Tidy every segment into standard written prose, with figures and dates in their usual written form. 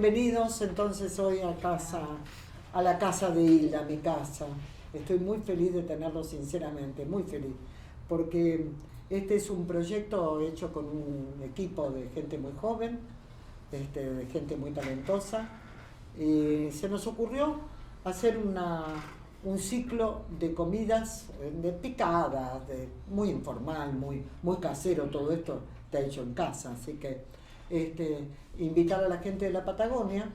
Bienvenidos entonces hoy a la casa de Hilda, mi casa. Estoy muy feliz de tenerlo sinceramente, muy feliz, porque este es un proyecto hecho con un equipo de gente muy joven, de gente muy talentosa, y se nos ocurrió hacer un ciclo de comidas, de picadas, muy informal, muy casero. Todo esto está hecho en casa, así que invitar a la gente de la Patagonia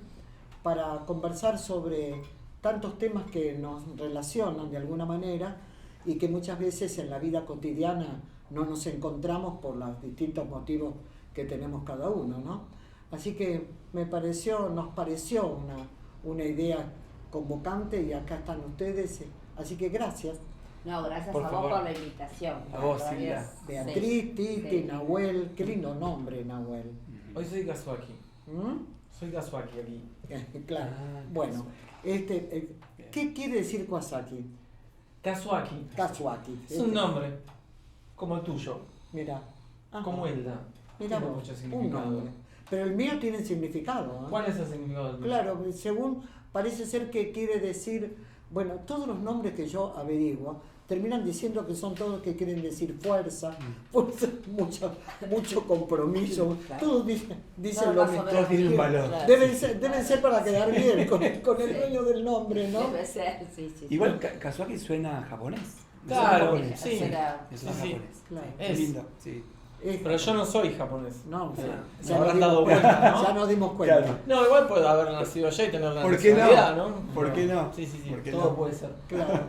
para conversar sobre tantos temas que nos relacionan de alguna manera y que muchas veces en la vida cotidiana no nos encontramos por los distintos motivos que tenemos cada uno, ¿no? Así que nos pareció una idea convocante y acá están ustedes, así que gracias. No, gracias Por a favor. vos por la invitación. A vos, La verdad Silvia. es- Beatriz, sí, Titi, sí. Nahuel, qué lindo nombre, Nahuel. Hoy soy Kazuaki. ¿Mm? Soy Kazuaki aquí. Claro. Ah, Bueno, ¿qué quiere decir Kawasaki? Kazuaki. Kazuaki. Es un nombre, como el tuyo, Mira. Ajá. como Hilda. Mira Tiene vos, mucho un significado. nombre. Pero el mío tiene significado, ¿eh? ¿Cuál es el significado del tuyo? Claro, según parece ser que quiere decir, bueno, todos los nombres que yo averiguo terminan diciendo que son todos que quieren decir fuerza, mucho compromiso. Claro. Todos dicen No, lo más o mismo. menos. Todos tienen un valor. Claro. Deben ser para quedar bien con el Sí. dueño del nombre, ¿no? Debe ser, sí. Igual Kazuaki suena japonés. Claro, Suena japonés. sí. Será- Suena Sí, sí. japonés. Claro. Qué Es. lindo, sí. Pero yo no soy japonés. No, Se ya, habrán nos dado dimos cuenta, cuenta, ¿no? ya nos dimos cuenta. Claro. No, igual puedo haber nacido allá y tener la ¿Por qué no? nacionalidad, ¿no? ¿Por qué no? Sí, ¿Por qué todo no? puede ser. Claro.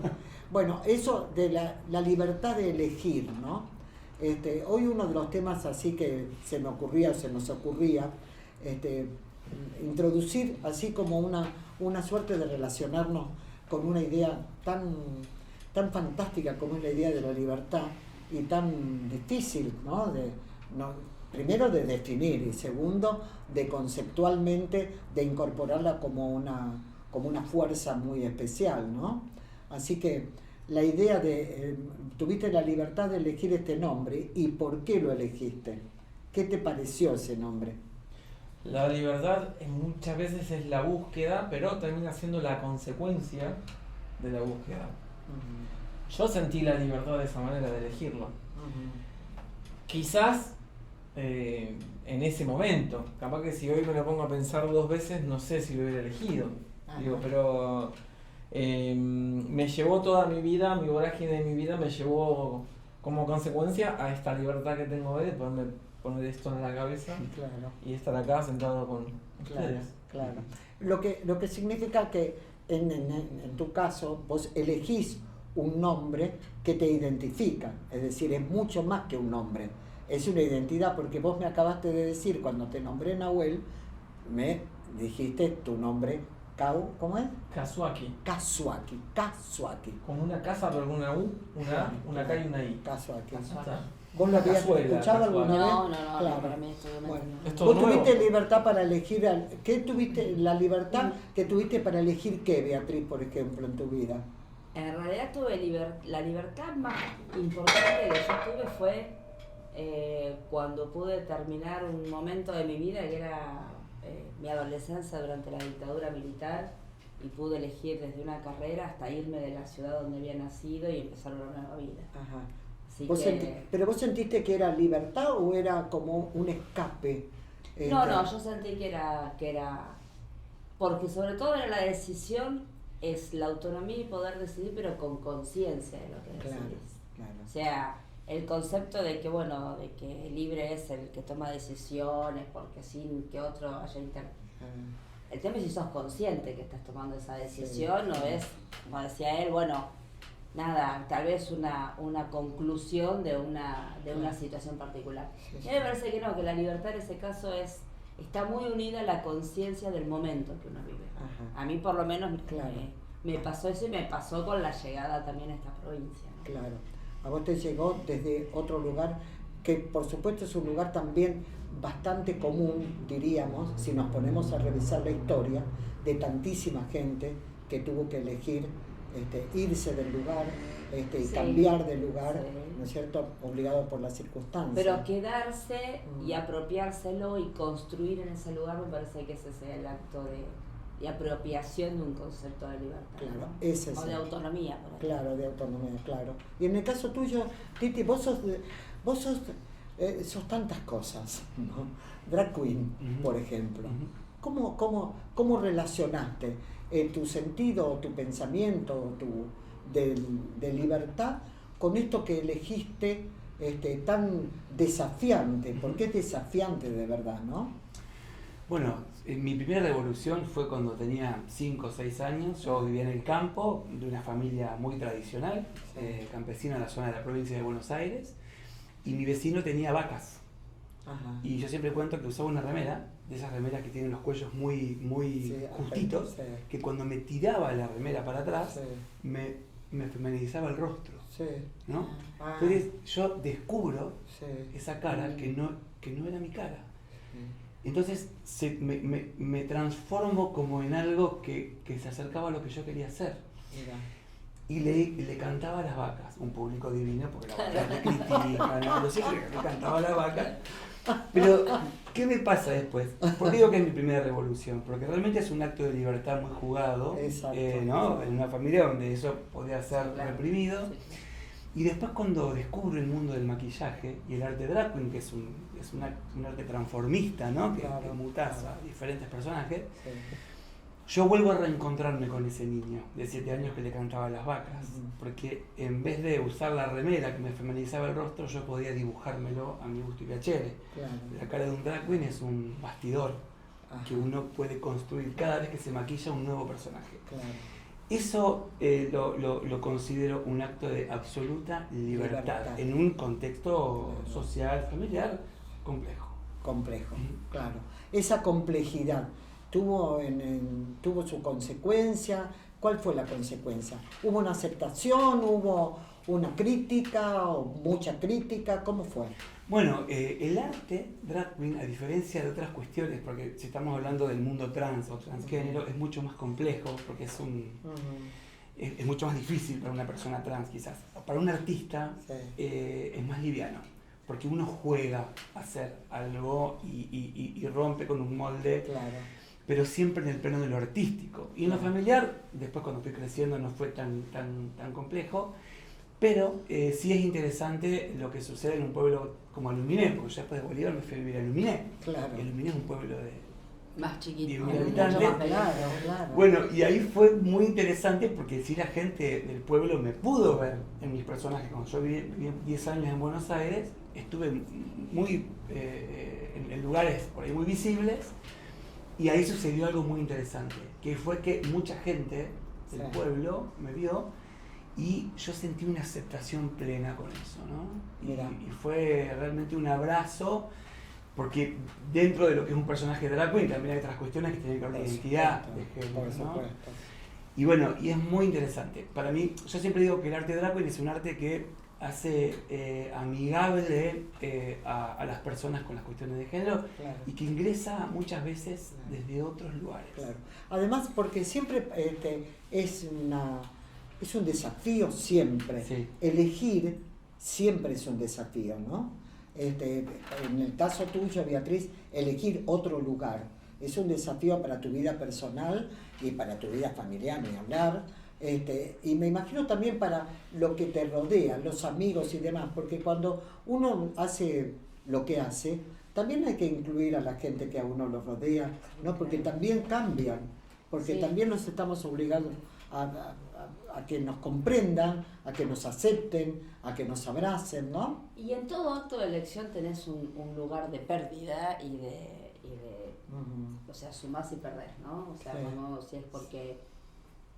Bueno, eso de la libertad de elegir, ¿no? Hoy uno de los temas así que se nos ocurría, introducir así como una suerte de relacionarnos con una idea tan fantástica como es la idea de la libertad y tan difícil, ¿no? Primero de definir y segundo de conceptualmente de incorporarla como una fuerza muy especial, ¿no? Así que la idea tuviste la libertad de elegir este nombre, ¿y por qué lo elegiste? ¿Qué te pareció ese nombre? La libertad muchas veces es la búsqueda, pero termina siendo la consecuencia de la búsqueda. Yo sentí la libertad de esa manera de elegirlo. Quizás en ese momento, capaz que si hoy me lo pongo a pensar 2 veces, no sé si lo hubiera elegido. Ajá. Digo, pero me llevó toda mi vida, mi vorágine de mi vida me llevó como consecuencia a esta libertad que tengo hoy de poner esto en la cabeza Claro. y estar acá sentado con Claro, ustedes. claro. Lo que significa que en tu caso vos elegís un nombre que te identifica, es decir, es mucho más que un nombre, es una identidad, porque vos me acabaste de decir cuando te nombré Nahuel, me dijiste tu nombre, ¿cómo es? Kazuaki, Kazuaki. con una casa pero con una U, una K y una I. Kazuaki. Kazuaki. ¿Vos lo habías Cazuela, escuchado alguna vez? No, Claro. para mí es totalmente Bueno, nuevo. Es todo vos tuviste nuevo. libertad para elegir, ¿qué tuviste, la libertad que tuviste para elegir qué, Beatriz, por ejemplo, en tu vida? En realidad tuve la libertad más importante que yo tuve fue cuando pude terminar un momento de mi vida que era mi adolescencia durante la dictadura militar y pude elegir desde una carrera hasta irme de la ciudad donde había nacido y empezar una nueva vida. Ajá. Así ¿Pero vos sentiste que era libertad o era como un escape? No, yo sentí que era, porque sobre todo era la decisión, es la autonomía y poder decidir, pero con conciencia de lo que Claro, decidís. claro. O sea, el concepto de que, bueno, de que libre es el que toma decisiones, porque sin que otro haya El tema es si sos consciente que estás tomando esa decisión, Sí. no es, como decía él, bueno, nada, tal vez una conclusión de una situación particular. Sí, Y a mí me parece que no, que la libertad en ese caso está muy unida a la conciencia del momento que uno vive. Ajá. A mí por lo menos Claro. me pasó eso y me pasó con la llegada también a esta provincia, ¿no? Claro. A vos te llegó desde otro lugar que por supuesto es un lugar también bastante común, diríamos, si nos ponemos a revisar la historia de tantísima gente que tuvo que elegir irse del lugar y Sí, cambiar de lugar, sí. ¿no es cierto?, obligado por las circunstancias. Pero quedarse y apropiárselo y construir en ese lugar, me parece que ese sea el acto de apropiación de un concepto de libertad. Claro, ¿no? ese es O de el- autonomía, por ahí. Claro, de autonomía, claro. Y en el caso tuyo, Titi, vos sos tantas cosas, ¿no? Drag queen, Ujú. por ejemplo. Ujú. ¿Cómo relacionaste tu sentido, tu pensamiento, de libertad con esto que elegiste tan desafiante? Porque es desafiante de verdad, ¿no? Bueno, mi primera revolución fue cuando tenía 5 o 6 años. Yo vivía en el campo de una familia muy tradicional, campesina en la zona de la provincia de Buenos Aires, y mi vecino tenía vacas. Ajá. Y yo siempre cuento que usaba una remera, de esas remeras que tienen los cuellos muy Sí, justitos, sí. que cuando me tiraba la remera para atrás, Sí. me feminizaba el rostro, Sí. ¿no? Ah. Entonces yo descubro Sí. esa cara que no era mi cara. Sí. Entonces me transformo como en algo que se acercaba a lo que yo quería hacer. Mira. Y le cantaba a las vacas, un público divino, porque la vaca me critica, ¿no? Yo siempre le cantaba a las vacas. Pero, ¿qué me pasa después? ¿Por qué digo que es mi primera revolución? Porque realmente es un acto de libertad muy jugado, Exacto. ¿no? En una familia donde eso podía ser Claro. reprimido. Sí, sí. Y después cuando descubro el mundo del maquillaje y el arte drag queen, que es un arte transformista, ¿no? Claro, que mutas claro. a diferentes personajes, Sí. yo vuelvo a reencontrarme con ese niño de 7 años que le cantaba a las vacas. Ujú. Porque en vez de usar la remera que me feminizaba el rostro, yo podía dibujármelo a mi gusto y piacere. Claro. La cara de un drag queen es un bastidor Ajá. que uno puede construir cada vez que se maquilla un nuevo personaje. Claro. Eso lo considero un acto de absoluta libertad, Libertad. en un contexto Claro. social, familiar, complejo. Complejo, Ujú. claro. Esa complejidad tuvo su consecuencia. ¿Cuál fue la consecuencia? ¿Hubo una aceptación? ¿Hubo una crítica o mucha crítica? ¿Cómo fue? Bueno, el arte drag queen, a diferencia de otras cuestiones, porque si estamos hablando del mundo trans o transgénero, es mucho más complejo, porque es mucho más difícil para una persona trans quizás. Para un artista Sí. es más liviano, porque uno juega a hacer algo y rompe con un molde, Claro. pero siempre en el plano de lo artístico. Y en lo familiar, después cuando fui creciendo no fue tan complejo, pero sí es interesante lo que sucede en un pueblo como Aluminé, porque yo después de Bolívar me fui a vivir a Aluminé. Claro. Y Aluminé es un pueblo de... Más chiquito. 10.000 mucho habitantes. más pequeño. Claro. Bueno, y ahí fue muy interesante porque sí la gente del pueblo me pudo ver en mis personajes. Cuando yo viví 10 años en Buenos Aires, estuve muy en lugares por ahí muy visibles, y ahí sucedió algo muy interesante, que fue que mucha gente del Sí. pueblo me vio y yo sentí una aceptación plena con eso, ¿no? Mira. Y fue realmente un abrazo, porque dentro de lo que es un personaje drag queen también hay otras cuestiones que tienen que ver con la identidad de género, Por ¿no? supuesto. Y bueno, y es muy interesante. Para mí, yo siempre digo que el arte drag queen es un arte que hace amigable a las personas con las cuestiones de género, Claro. y que ingresa muchas veces Claro. desde otros lugares. Claro. Además, porque siempre es un desafío siempre. Sí. Elegir siempre es un desafío, ¿no? En el caso tuyo, Beatriz, elegir otro lugar es un desafío para tu vida personal y para tu vida familiar, ni hablar. Y me imagino también para lo que te rodea, los amigos y demás, porque cuando uno hace lo que hace, también hay que incluir a la gente que a uno lo rodea, ¿no? Porque también cambian, porque Sí. también nos estamos obligados a que nos comprendan, a que nos acepten, a que nos abracen, ¿no? Y en todo acto de elección tenés un lugar de pérdida y de o sea, sumás y perdés, ¿no? O sea, Sí. como si es porque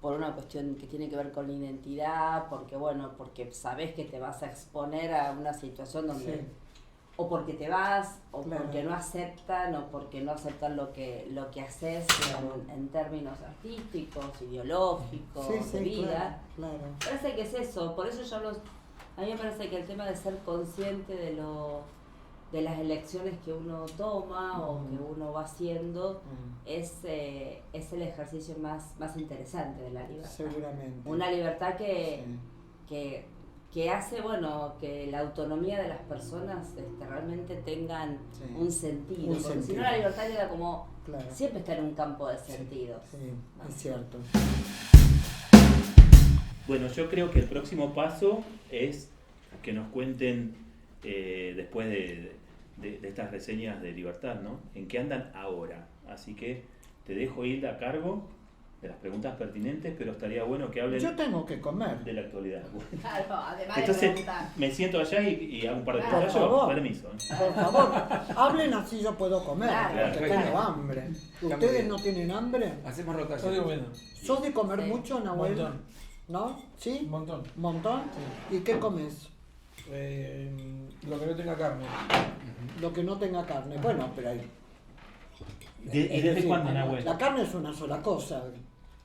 por una cuestión que tiene que ver con la identidad, porque sabés que te vas a exponer a una situación donde Sí. o porque te vas, o Claro. porque no aceptan, o porque no aceptan lo que haces Claro. en términos artísticos, ideológicos, de vida. Claro. Parece que es eso, por eso a mí me parece que el tema de ser consciente de lo de las elecciones que uno toma o que uno va haciendo es el ejercicio más interesante de la libertad. Seguramente. Una libertad que hace, bueno, que la autonomía de las personas realmente tengan un sentido. Porque si no, la libertad queda como siempre está en un campo de sentidos. Sí, es cierto. Bueno, yo creo que el próximo paso es que nos cuenten, después de estas reseñas de libertad, ¿no? En qué andan ahora. Así que te dejo, Hilda, a cargo de las preguntas pertinentes, pero estaría bueno que hablen Yo tengo que comer. de la actualidad. Claro, además Entonces de preguntar. me siento allá y hago un par de Claro. preguntas. Por Yo, favor. permiso. Por favor, hablen así yo puedo comer, Claro, porque claro. tengo hambre. muy ¿Ustedes bien. no tienen hambre? Hacemos Yo digo rotación. bueno, ¿Sos de comer Sí. mucho, un Nahuel? montón, ¿No? ¿Sí? un montón. ¿Montón? ¿Y qué comes? Lo que no tenga carne. Lo que no tenga carne. Bueno, pero hay... ¿Y desde Sí, cuándo, Nahuel? La carne es una sola cosa.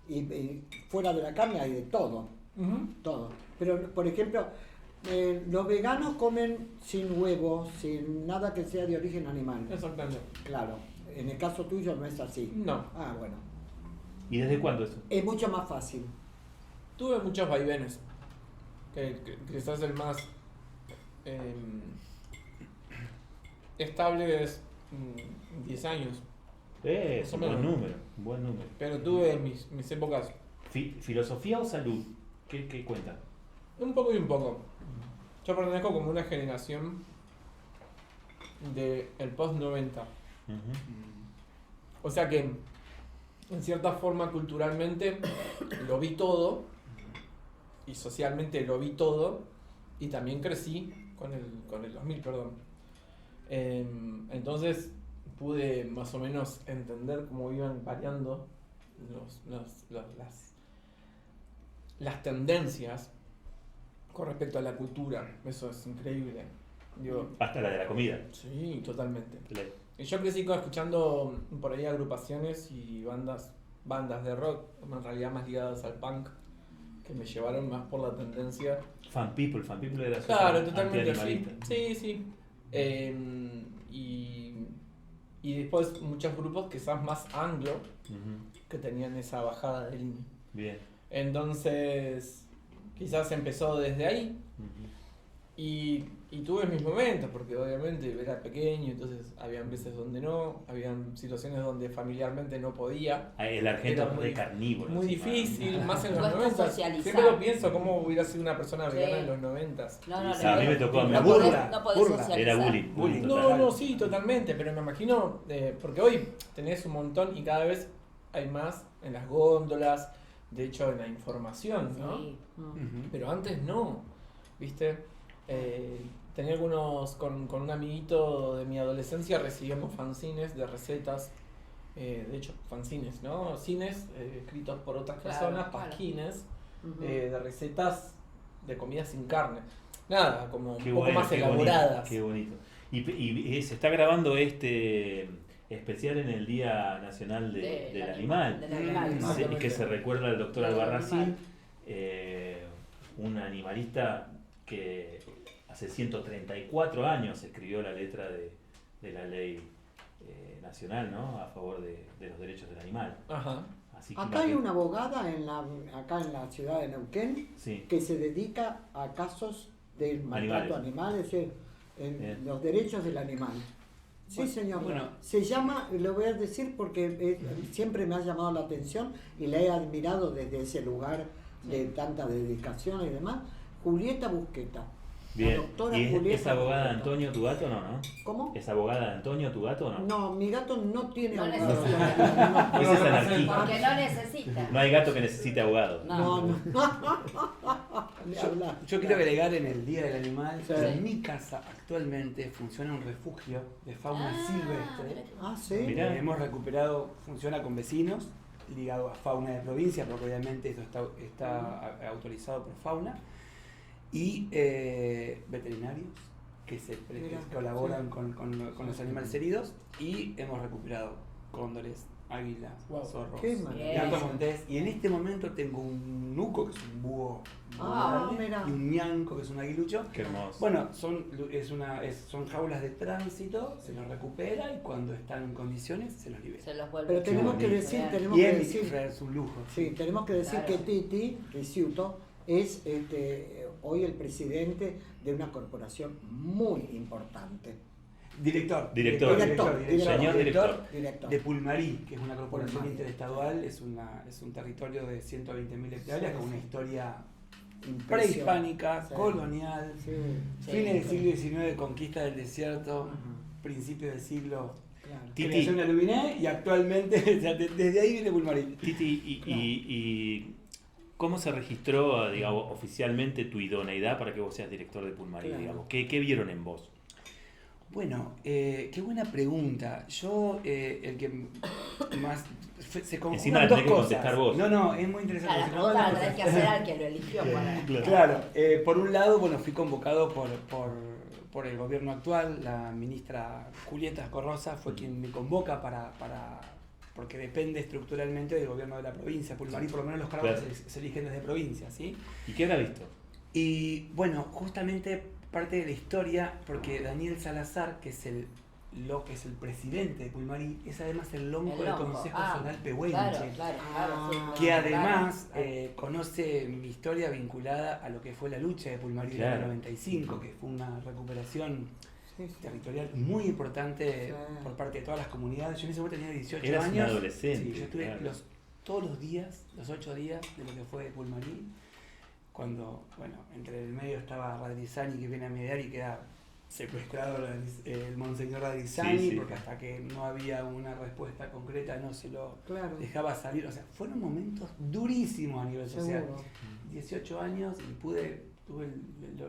Y fuera de la carne hay de todo. Todo. Pero, por ejemplo, los veganos comen sin huevo, sin nada que sea de origen animal. Exactamente. Claro. En el caso tuyo no es así. No, Ah, bueno. ¿Y desde cuándo eso? Es mucho más fácil. tuve muchos vaivenes. Que quizás el más estable es 10 años. Es un Más o buen menos. número, un buen número. Pero tuve mis épocas, ¿Filosofía o salud? ¿Qué cuenta? un poco y un poco. Yo pertenezco como una generación del post 90. O sea que, en cierta forma, culturalmente lo vi todo y socialmente lo vi todo y también crecí con el 2000, perdón. Entonces pude más o menos entender cómo iban variando las tendencias con respecto a la cultura. Eso es increíble. Digo, Hasta la de la comida. sí, totalmente. Le- Y yo crecí escuchando por ahí agrupaciones y bandas de rock, en realidad más ligadas al punk, que me llevaron más por la tendencia. Fan People de la Claro, sociedad totalmente antianimalista. sí. Y después muchos grupos quizás más anglo Ujú. que tenían esa bajada de línea. Bien. Entonces, quizás empezó desde ahí. Ujú. Y tuve mis momentos, porque obviamente era pequeño, entonces habían veces donde no, habían situaciones donde familiarmente no podía. Ah, el argento Era es muy- re carnívoro. Muy encima. difícil, más en los Cuesta 90. socializar. Siempre lo pienso, cómo hubiera sido una persona Sí. vegana en los 90. No, A mí me tocó, me no aburro. podés, no podés Burla. socializar. Era bullying. Bullying. total. No, sí, totalmente, pero me imagino, porque hoy tenés un montón y cada vez hay más en las góndolas, de hecho en la información, ¿no? Sí. Ujú. Pero antes no, ¿viste? Tenía algunos, con un amiguito de mi adolescencia recibíamos fanzines de recetas, de hecho fanzines, ¿no? Cines escritos por otras Claro, personas, claro. pasquines, Ujú. de recetas de comida sin carne. Nada, como Qué un poco bueno, más qué elaboradas. Bonito, qué bonito. Y se está grabando este especial en el Día Nacional del Animal. Del animal. Mm. Sí, que se recuerda al doctor Del Albarracín, animal. un animalista que hace 134 años escribió la letra de la ley nacional, ¿no? A favor de los derechos del animal. Ajá. Así que Acá hay una abogada acá en la ciudad de Neuquén Sí, que se dedica a casos de maltrato animal, es decir, en Bien. los derechos del animal. Sí, Bueno, señor. bueno. Se llama, lo voy a decir porque siempre me ha llamado la atención y la he admirado desde ese lugar de tanta dedicación y demás. Julieta Busqueta. La bien. doctora ¿Y es Julieta abogada de Busqueta. Antonio tu gato o no? ¿Cómo? ¿Es abogada de Antonio tu gato o no? No, mi gato no tiene No abogado. necesita. Ese es anarquista. Porque no necesita. No hay gato que necesite abogado. No, no. Ni hablar. Yo quiero agregar en el Día del Animal Sí. que en mi casa actualmente funciona un refugio de fauna silvestre. Ah, sí. Mirá. Hemos recuperado, funciona con vecinos, ligado a fauna de provincia, porque obviamente eso está autorizado por fauna, y veterinarios que Mirá, colaboran sí. con los animales heridos, y hemos recuperado cóndores, águila, Wow. zorros, Qué maravilla. gatos montés. Y en este momento tengo un nuco, que es un búho Ah, grande, mira. y un ñanco, que es un aguilucho. Qué hermoso. Bueno, son jaulas de tránsito, se los recupera y cuando están en condiciones se los libera. Se los vuelve. Pero tenemos que bonito. decir, Bien. tenemos Y que es decir, es un lujo. sí, tenemos que decir Claro. que Titi Ricciuto es hoy el presidente de una corporación muy importante. Director. Director. Señor director. Director. De Pulmarí, que es una corporación Pulmarí. interestadual, es un territorio de 120.000 hectáreas Sí, con una sí. historia Impresionante. prehispánica, Sí. colonial, Sí, Sí. fines del siglo XIX, conquista del desierto, Ajá. principios del siglo, claro. Titi. creación de Luminé y actualmente, o sea, desde ahí viene Pulmarí. Titi, y ¿cómo se registró, digamos, oficialmente tu idoneidad para que vos seas director de Pulmarí? Claro. Digamos? ¿Qué vieron en vos? Bueno, qué buena pregunta. Yo, el que más... Se Encima conjugan la dos tenés que cosas. contestar vos. No, es muy interesante. La se pregunta conjugan la dos tenés que cosas. hacer al que lo eligió para. Claro, por un lado, bueno, fui convocado por el gobierno actual, la ministra Julieta Corrosa fue quien me convoca porque depende estructuralmente del gobierno de la provincia. Pulmarí, por lo menos los cargos Claro. se eligen desde provincia, ¿sí? ¿Y qué habrá visto? Y bueno, justamente parte de la historia, porque Daniel Salazar, que es el presidente de Pulmarí, es además el lonco del Consejo Zonal Pehuenche. Claro, sí. Que además Claro. conoce mi historia vinculada a lo que fue la lucha de Pulmarí en Claro. el 95, que fue una recuperación Sí, sí. territorial muy importante Sí. por parte de todas las comunidades. Yo en ese momento tenía 18 Eras un años. adolescente, Sí, yo estuve claro. todos los días, los 8 días de lo que fue Pulmarí, cuando, bueno, entre el medio estaba Radrizani, que viene a mediar y queda secuestrado el monseñor Radrizani, Sí, sí. porque hasta que no había una respuesta concreta no se lo Claro. dejaba salir. O sea, fueron momentos durísimos a nivel social. Seguro. 18 años y tuve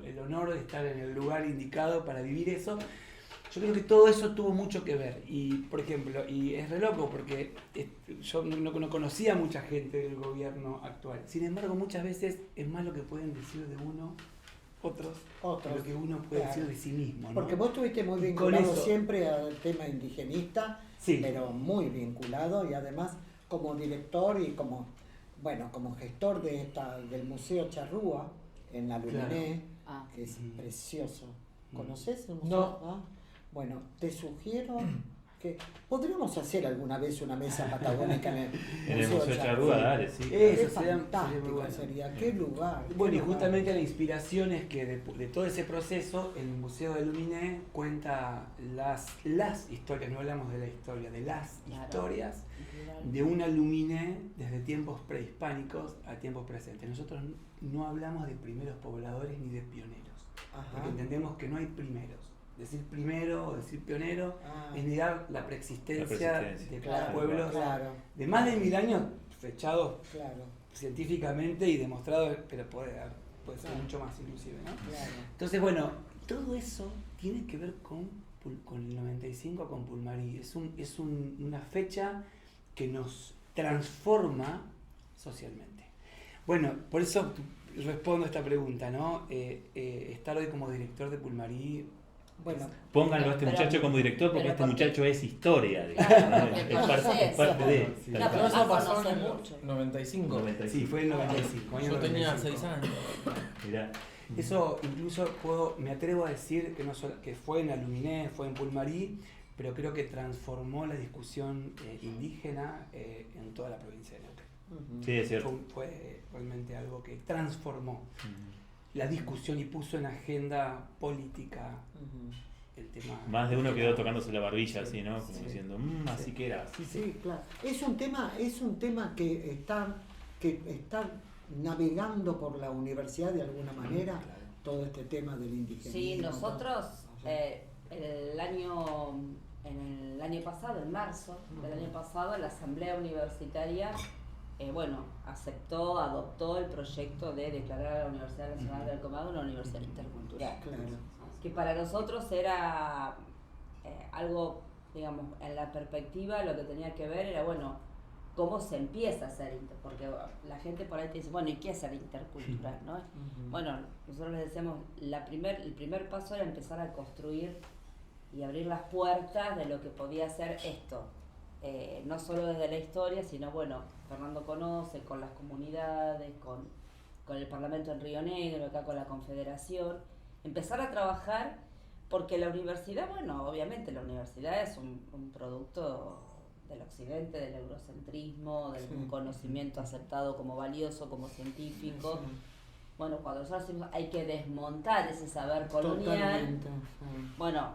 el honor de estar en el lugar indicado para vivir eso. Yo creo que todo eso tuvo mucho que ver. Y, por ejemplo, y es re loco porque yo no conocía a mucha gente del gobierno actual. Sin embargo, muchas veces es más lo que pueden decir de uno otros que lo que uno puede Claro. decir de sí mismo, ¿no? Porque vos estuviste muy Y con vinculado eso- siempre al tema indigenista, Sí. pero muy vinculado y además como director y como gestor del Museo Charrúa en la Luminé, Ah. que es Ujú. precioso. Mm. ¿Conoces el museo? No. Ah, bueno, te sugiero que podríamos hacer alguna vez una mesa patagónica en el Museo Charrúa, dale, sí. Qué Eso sería muy fantástico bueno. sería, qué lugar. Bueno, qué y lugar. justamente la inspiración es que de todo ese proceso, el Museo de Luminé cuenta las historias, no hablamos de la historia, de las Claro. historias de una Luminé desde tiempos prehispánicos a tiempos presentes. Nosotros no hablamos de primeros pobladores ni de pioneros, Ajá. porque entendemos que no hay primeros. Decir primero o decir pionero Ah. es negar la preexistencia, La preexistencia. de Claro, pueblos claro, de más de 1000 años fechados claro, científicamente y demostrado, pero puede ser Claro. mucho más inclusive, ¿no? claro. Entonces, bueno, todo eso tiene que ver con el 95, con Pulmarí. Es una fecha que nos transforma socialmente. Bueno, por eso respondo a esta pregunta, ¿no? Estar hoy como director de Pulmarí. Bueno, Pónganlo a este Pero- muchacho como director porque pero este porque- muchacho es historia, digamos, Claro, ¿no? porque es parte de. Sí. tal No, cual. pero eso pasó conoce en el mucho. 95. 95. Sí, fue en 95. año Yo tenía 95. 6 años. Mirá. Eso incluso me atrevo a decir que, que fue en Aluminé, fue en Pulmarí, pero creo que transformó la discusión indígena en toda la provincia de Neuquén. ujú. Sí, es cierto. Fue realmente algo que transformó Mm. la discusión y puso en agenda política Ujú. el tema. Más de uno quedó tocándose la barbilla así, ¿no? Como Sí. diciendo, así que era. Sí, sí. Sí, claro. Es un tema que está navegando por la universidad de alguna manera, Claro. todo este tema del indigenismo. Sí, nosotros Sí. en el año pasado, en marzo del año pasado, la Asamblea Universitaria adoptó el proyecto de declarar a la Universidad Nacional del Comahue una universidad intercultural. Claro. Que para nosotros era algo, digamos, en la perspectiva lo que tenía que ver era, bueno, cómo se empieza a hacer, porque la gente por ahí te dice, bueno, ¿y qué es ser intercultural? ¿No? Ujú. Bueno, nosotros les decíamos, el primer paso era empezar a construir y abrir las puertas de lo que podía ser esto, no solo desde la historia, sino bueno, Fernando conoce, con las comunidades, con el Parlamento en Río Negro, acá con la Confederación, empezar a trabajar, porque la universidad, bueno, obviamente la universidad es un producto del occidente, del eurocentrismo, del conocimiento aceptado como valioso, como científico. Bueno, cuando nosotros decimos hay que desmontar ese saber colonial, bueno,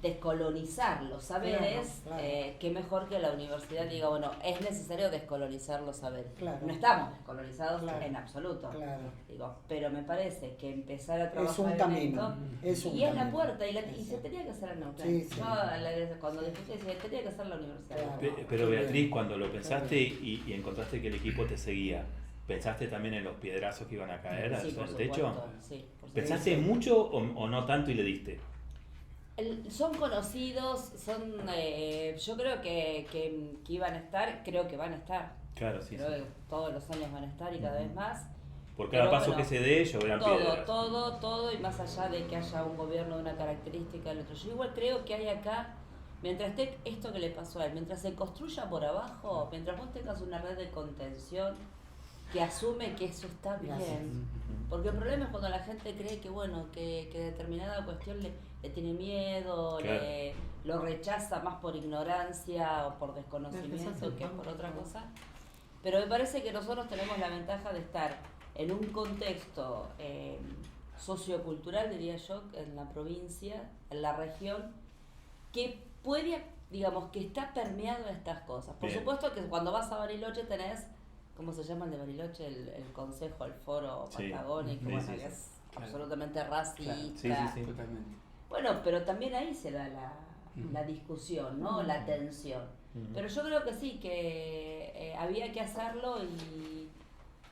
descolonizar los saberes, Claro. qué mejor que la universidad diga, bueno, es necesario descolonizar los saberes. Claro. No estamos descolonizados Claro. en absoluto. Claro. Digo, pero me parece que empezar a trabajar Es un en camino. esto, Es un y es la camino. puerta, y se tenía que hacer en Neuquén. Sí, sí. Cuando discutí, decía, tenía que hacer la universidad. Claro. Pero Beatriz, cuando lo pensaste y encontraste que el equipo te seguía, ¿pensaste también en los piedrazos que iban a caer Sí, en por el techo? supuesto, sí, por supuesto. ¿Pensaste mucho o no tanto y le diste? Son conocidos, yo creo que iban a estar, creo que van a estar. Claro, sí. Creo que todos los años van a estar y cada vez más. Por cada Pero paso bueno, que se dé, lloverán piedras. Todo, y más allá de que haya un gobierno de una característica del otro. Yo igual creo que hay acá, mientras esté esto que le pasó a él, mientras se construya por abajo, mientras vos tengas una red de contención que asume que eso está bien. Gracias. Porque el problema es cuando la gente cree que bueno, que determinada cuestión le tiene miedo, Claro. lo rechaza más por ignorancia o por desconocimiento que por otra cosa. Pero me parece que nosotros tenemos la ventaja de estar en un contexto sociocultural, diría yo, en la provincia, en la región, que puede, digamos, que está permeado de estas cosas. Por Bien. supuesto que cuando vas a Bariloche tenés, ¿cómo se llama el de Bariloche? El consejo, el foro Sí. patagónico, Sí, bueno, sí, que sí. es Claro. absolutamente racista. Claro. Sí. Totalmente. Bueno, pero también ahí se da la discusión, ¿no? La tensión. Pero yo creo que sí, que había que hacerlo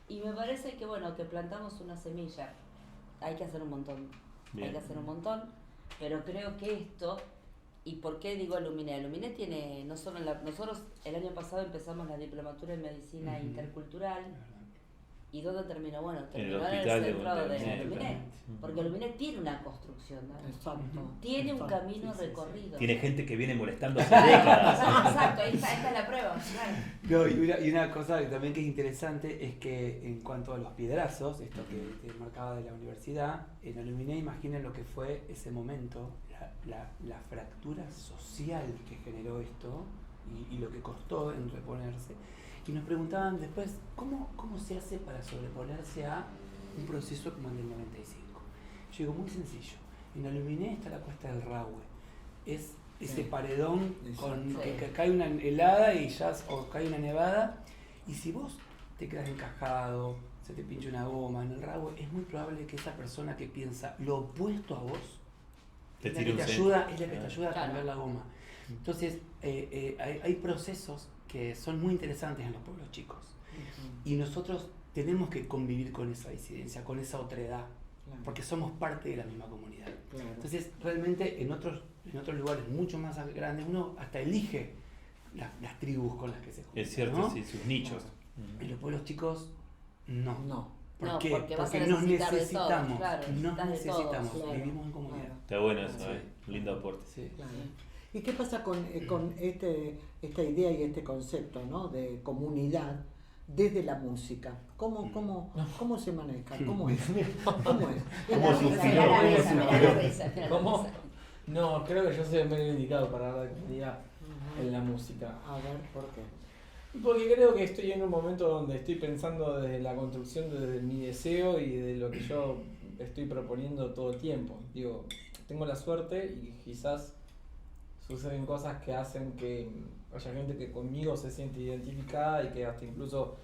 y me parece que, bueno, que plantamos una semilla. Hay que hacer un montón, Bien. hay que hacer un montón, pero creo que esto, ¿y por qué digo Luminé? Luminé tiene, no solo nosotros el año pasado empezamos la diplomatura en medicina intercultural. ¿Y dónde terminó? Bueno, terminó en el hospital de centro de Montevideo, Luminé. totalmente. Porque Luminé tiene una construcción, ¿no? Exacto. Tiene un Exacto. camino Sí, sí, sí. recorrido. Tiene gente que viene molestando hace décadas. Exacto, esta es la prueba. Claro. No, y una cosa que también que es interesante es que en cuanto a los piedrazos, esto que te marcaba de la universidad, en Aluminé imaginen lo que fue ese momento, la fractura social que generó esto y lo que costó en reponerse. Y nos preguntaban después, ¿cómo se hace para sobreponerse a un proceso como el del 95? Yo digo, muy sencillo. En Aluminé está la cuesta del Rahue. Es ese paredón con Sí. que cae una helada o cae una nevada. Y si vos te quedas encajado, se te pincha una goma en el Rahue, es muy probable que esa persona que piensa lo opuesto a vos Te es la tira que un te centro. ayuda, es la que te ayuda a Claro. cambiar la goma. Entonces, hay procesos que son muy interesantes en los pueblos chicos. Y nosotros tenemos que convivir con esa disidencia, con esa otredad, Claro. porque somos parte de la misma comunidad. Claro. Entonces, realmente en otros lugares mucho más grandes, uno hasta elige las tribus con las que se junta. Es cierto, ¿no? sí, sus nichos. En los pueblos chicos, no. No. ¿Por No, qué? porque vas a nos necesitar de necesitamos. todos, claro, nos necesitas de todos, necesitamos. claro. Vivimos en comunidad. Claro. Está bueno eso, Sí. un lindo aporte. Sí. Claro. ¿Y qué pasa con esta idea y este concepto, ¿no? De comunidad desde la música? ¿Cómo se maneja? ¿Cómo es? ¿Cómo es? ¿Cómo Mira suspiró? la ¿Cómo risa, suspiró? mira la risa, mira la ¿Cómo? risa. No, creo que yo soy el medio indicado para hablar de comunidad en la música. A ver, ¿por qué? Porque creo que estoy en un momento donde estoy pensando desde la construcción, desde mi deseo y de lo que yo estoy proponiendo todo el tiempo. Digo, tengo la suerte y quizás suceden cosas que hacen que haya gente que conmigo se siente identificada y que hasta incluso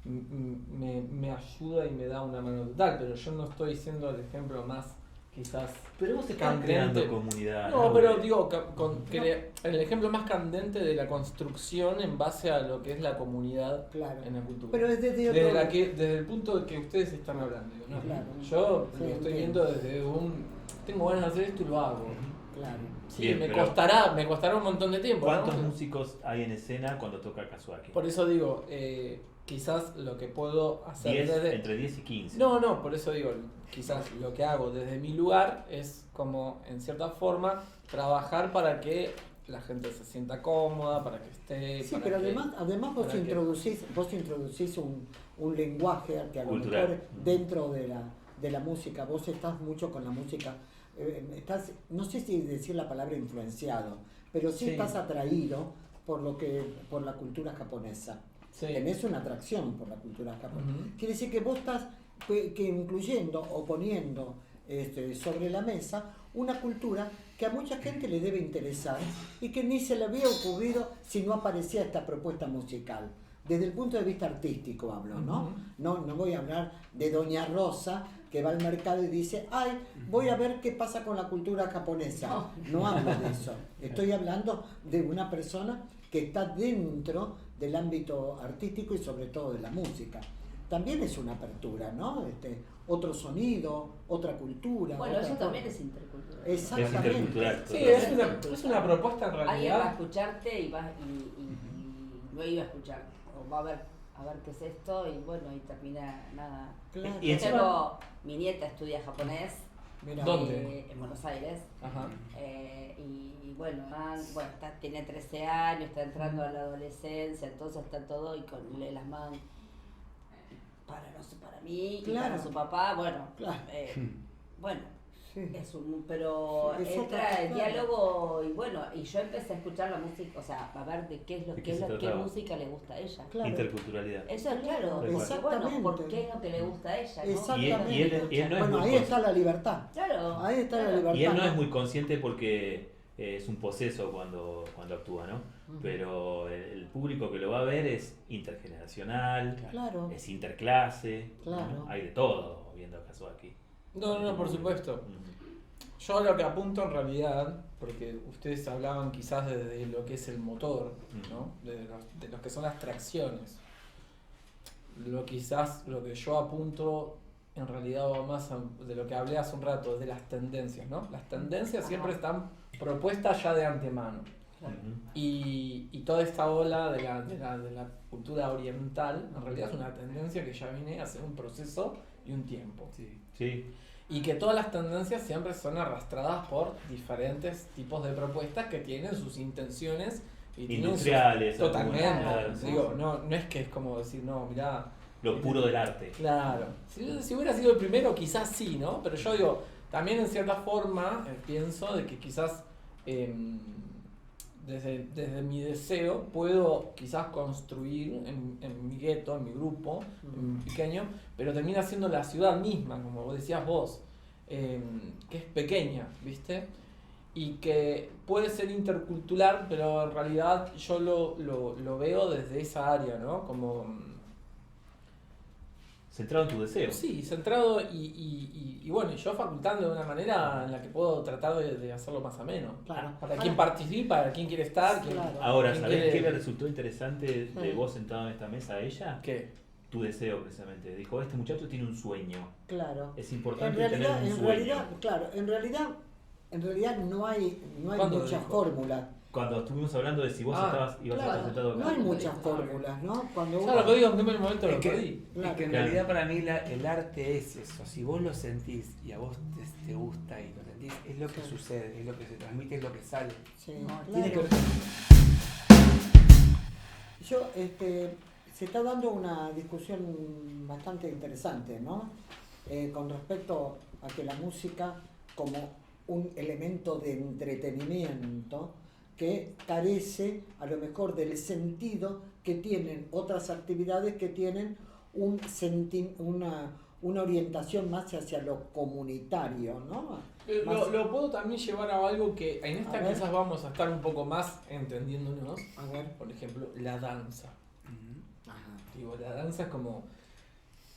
me ayuda y me da una mano total, pero yo no estoy siendo el ejemplo más quizás Pero vos estás candente. creando comunidad. No, pero digo, el ejemplo más candente de la construcción en base a lo que es la comunidad Claro. en la cultura. Pero es desde otro... Desde el punto de que ustedes están hablando. Digo, ¿no? Claro. Yo Sí, lo estoy entiendo. viendo desde tengo ganas de hacer esto y lo hago. Claro. Sí, Bien, me pero- costará un montón de tiempo. ¿Cuántos ¿no? músicos hay en escena cuando toca Kazuaki? Por eso digo, quizás lo que puedo hacer 10, desde... entre 10 y 15. No, por eso digo, quizás lo que hago desde mi lugar es como, en cierta forma, trabajar para que la gente se sienta cómoda, para que esté... Sí, para pero que- además vos para que- introducís un lenguaje al que a lo Cultural. mejor dentro de la música, vos estás mucho con la música, estás, no sé si decir la palabra influenciado, pero sí, Sí. estás atraído por la cultura japonesa. Sí. Tenés una atracción por la cultura japonesa. Ujú. Quiere decir que vos estás que incluyendo o poniendo sobre la mesa una cultura que a mucha gente le debe interesar y que ni se le había ocurrido si no aparecía esta propuesta musical. Desde el punto de vista artístico hablo, ¿no? Ujú. No voy a hablar de Doña Rosa que va al mercado y dice, ay, voy a ver qué pasa con la cultura japonesa. No hablo de eso. Estoy hablando de una persona que está dentro del ámbito artístico y sobre todo de la música. También es una apertura, ¿no? Otro sonido, otra cultura. Bueno, otra eso forma. también es intercultural. Exactamente. Es intercultural. Sí, es una propuesta en Alguien va a realidad. escucharte y no iba a escuchar, o va a ver qué es esto, y bueno, y termina nada. Claro. Y encima- Tengo, mi nieta estudia japonés. Mirá. ¿Dónde? En Buenos Aires. Ajá. Y bueno, tiene 13 años, está entrando a la adolescencia, entonces está todo y con las manos para mí y Claro. para su papá, bueno, Claro. bueno, Sí. pero Sí, es entra otra- el claro. diálogo y bueno, y yo empecé a escuchar la música, o sea, a ver de qué es lo ¿De que qué se qué trataba? música le gusta a ella. Claro. Interculturalidad. Eso es claro, porque, bueno, Exactamente. ¿por qué es lo que le gusta a ella? ¿no? Exactamente. Y él no es Bueno, muy ahí está la libertad. Claro. Ahí está la claro. libertad. Y él no ¿no? es muy consciente porque es un poseso cuando actúa, ¿no? Ujú. Pero el público que lo va a ver es intergeneracional, Claro. es interclase, Claro. ¿no? Hay de todo viendo caso aquí. No, por supuesto. Yo lo que apunto en realidad, porque ustedes hablaban quizás de lo que es el motor, ¿no? De lo que son las tracciones. Lo que yo apunto en realidad va más de lo que hablé hace un rato, de las tendencias, ¿no? Las tendencias siempre están propuestas ya de antemano. Y toda esta ola de la cultura oriental, en realidad es una tendencia que ya viene hace un proceso y un tiempo. Sí. Y que todas las tendencias siempre son arrastradas por diferentes tipos de propuestas que tienen sus intenciones y tienen Industriales, sus, totalmente. algunas, Digo, no es que es como decir, no, mirá. Lo puro del arte. Claro. Si hubiera sido el primero, quizás sí, ¿no? Pero yo digo, también en cierta forma pienso de que quizás desde mi deseo puedo quizás construir en mi gueto, en mi grupo, en mi pequeño, pero termina siendo la ciudad misma, como decías vos, que es pequeña, ¿viste? Y que puede ser intercultural, pero en realidad yo lo veo desde esa área, ¿no? Como... Centrado en tu deseo. Sí, centrado y bueno, y yo facultando de una manera en la que puedo tratar de hacerlo más ameno. Claro. Para quien participa, para quien quiere estar. Claro. Ahora, ¿quién ¿sabés quiere- qué le resultó interesante de Sí. vos sentado en esta mesa a ella? ¿Qué? Tu deseo, precisamente. Dijo, este muchacho tiene un sueño. Claro. Es En importante realidad, tener un en sueño. realidad, claro, en realidad no hay ¿Cuándo muchas dijo? fórmulas. Cuando estuvimos hablando de si vos ibas a estar Claro, sentado acá. no hay muchas fórmulas, ¿no? Cuando Ya lo que digo, en qué momento lo Es que, perdí. es que en Claro. realidad para mí el arte es eso. Si vos lo sentís y a vos te gusta y lo sentís, es lo que Claro. sucede, es lo que se transmite, es lo que sale. Sí, No, claro. tiene que ver Yo, se está dando una discusión bastante interesante, ¿no? Con respecto a que la música como un elemento de entretenimiento que carece a lo mejor del sentido que tienen otras actividades que tienen una orientación más hacia lo comunitario, ¿no? Más- Lo puedo también llevar a algo que en A esta ver. quizás vamos a estar un poco más entendiéndonos. A ver. Por ejemplo, la danza. Ajá. Digo, la danza es como...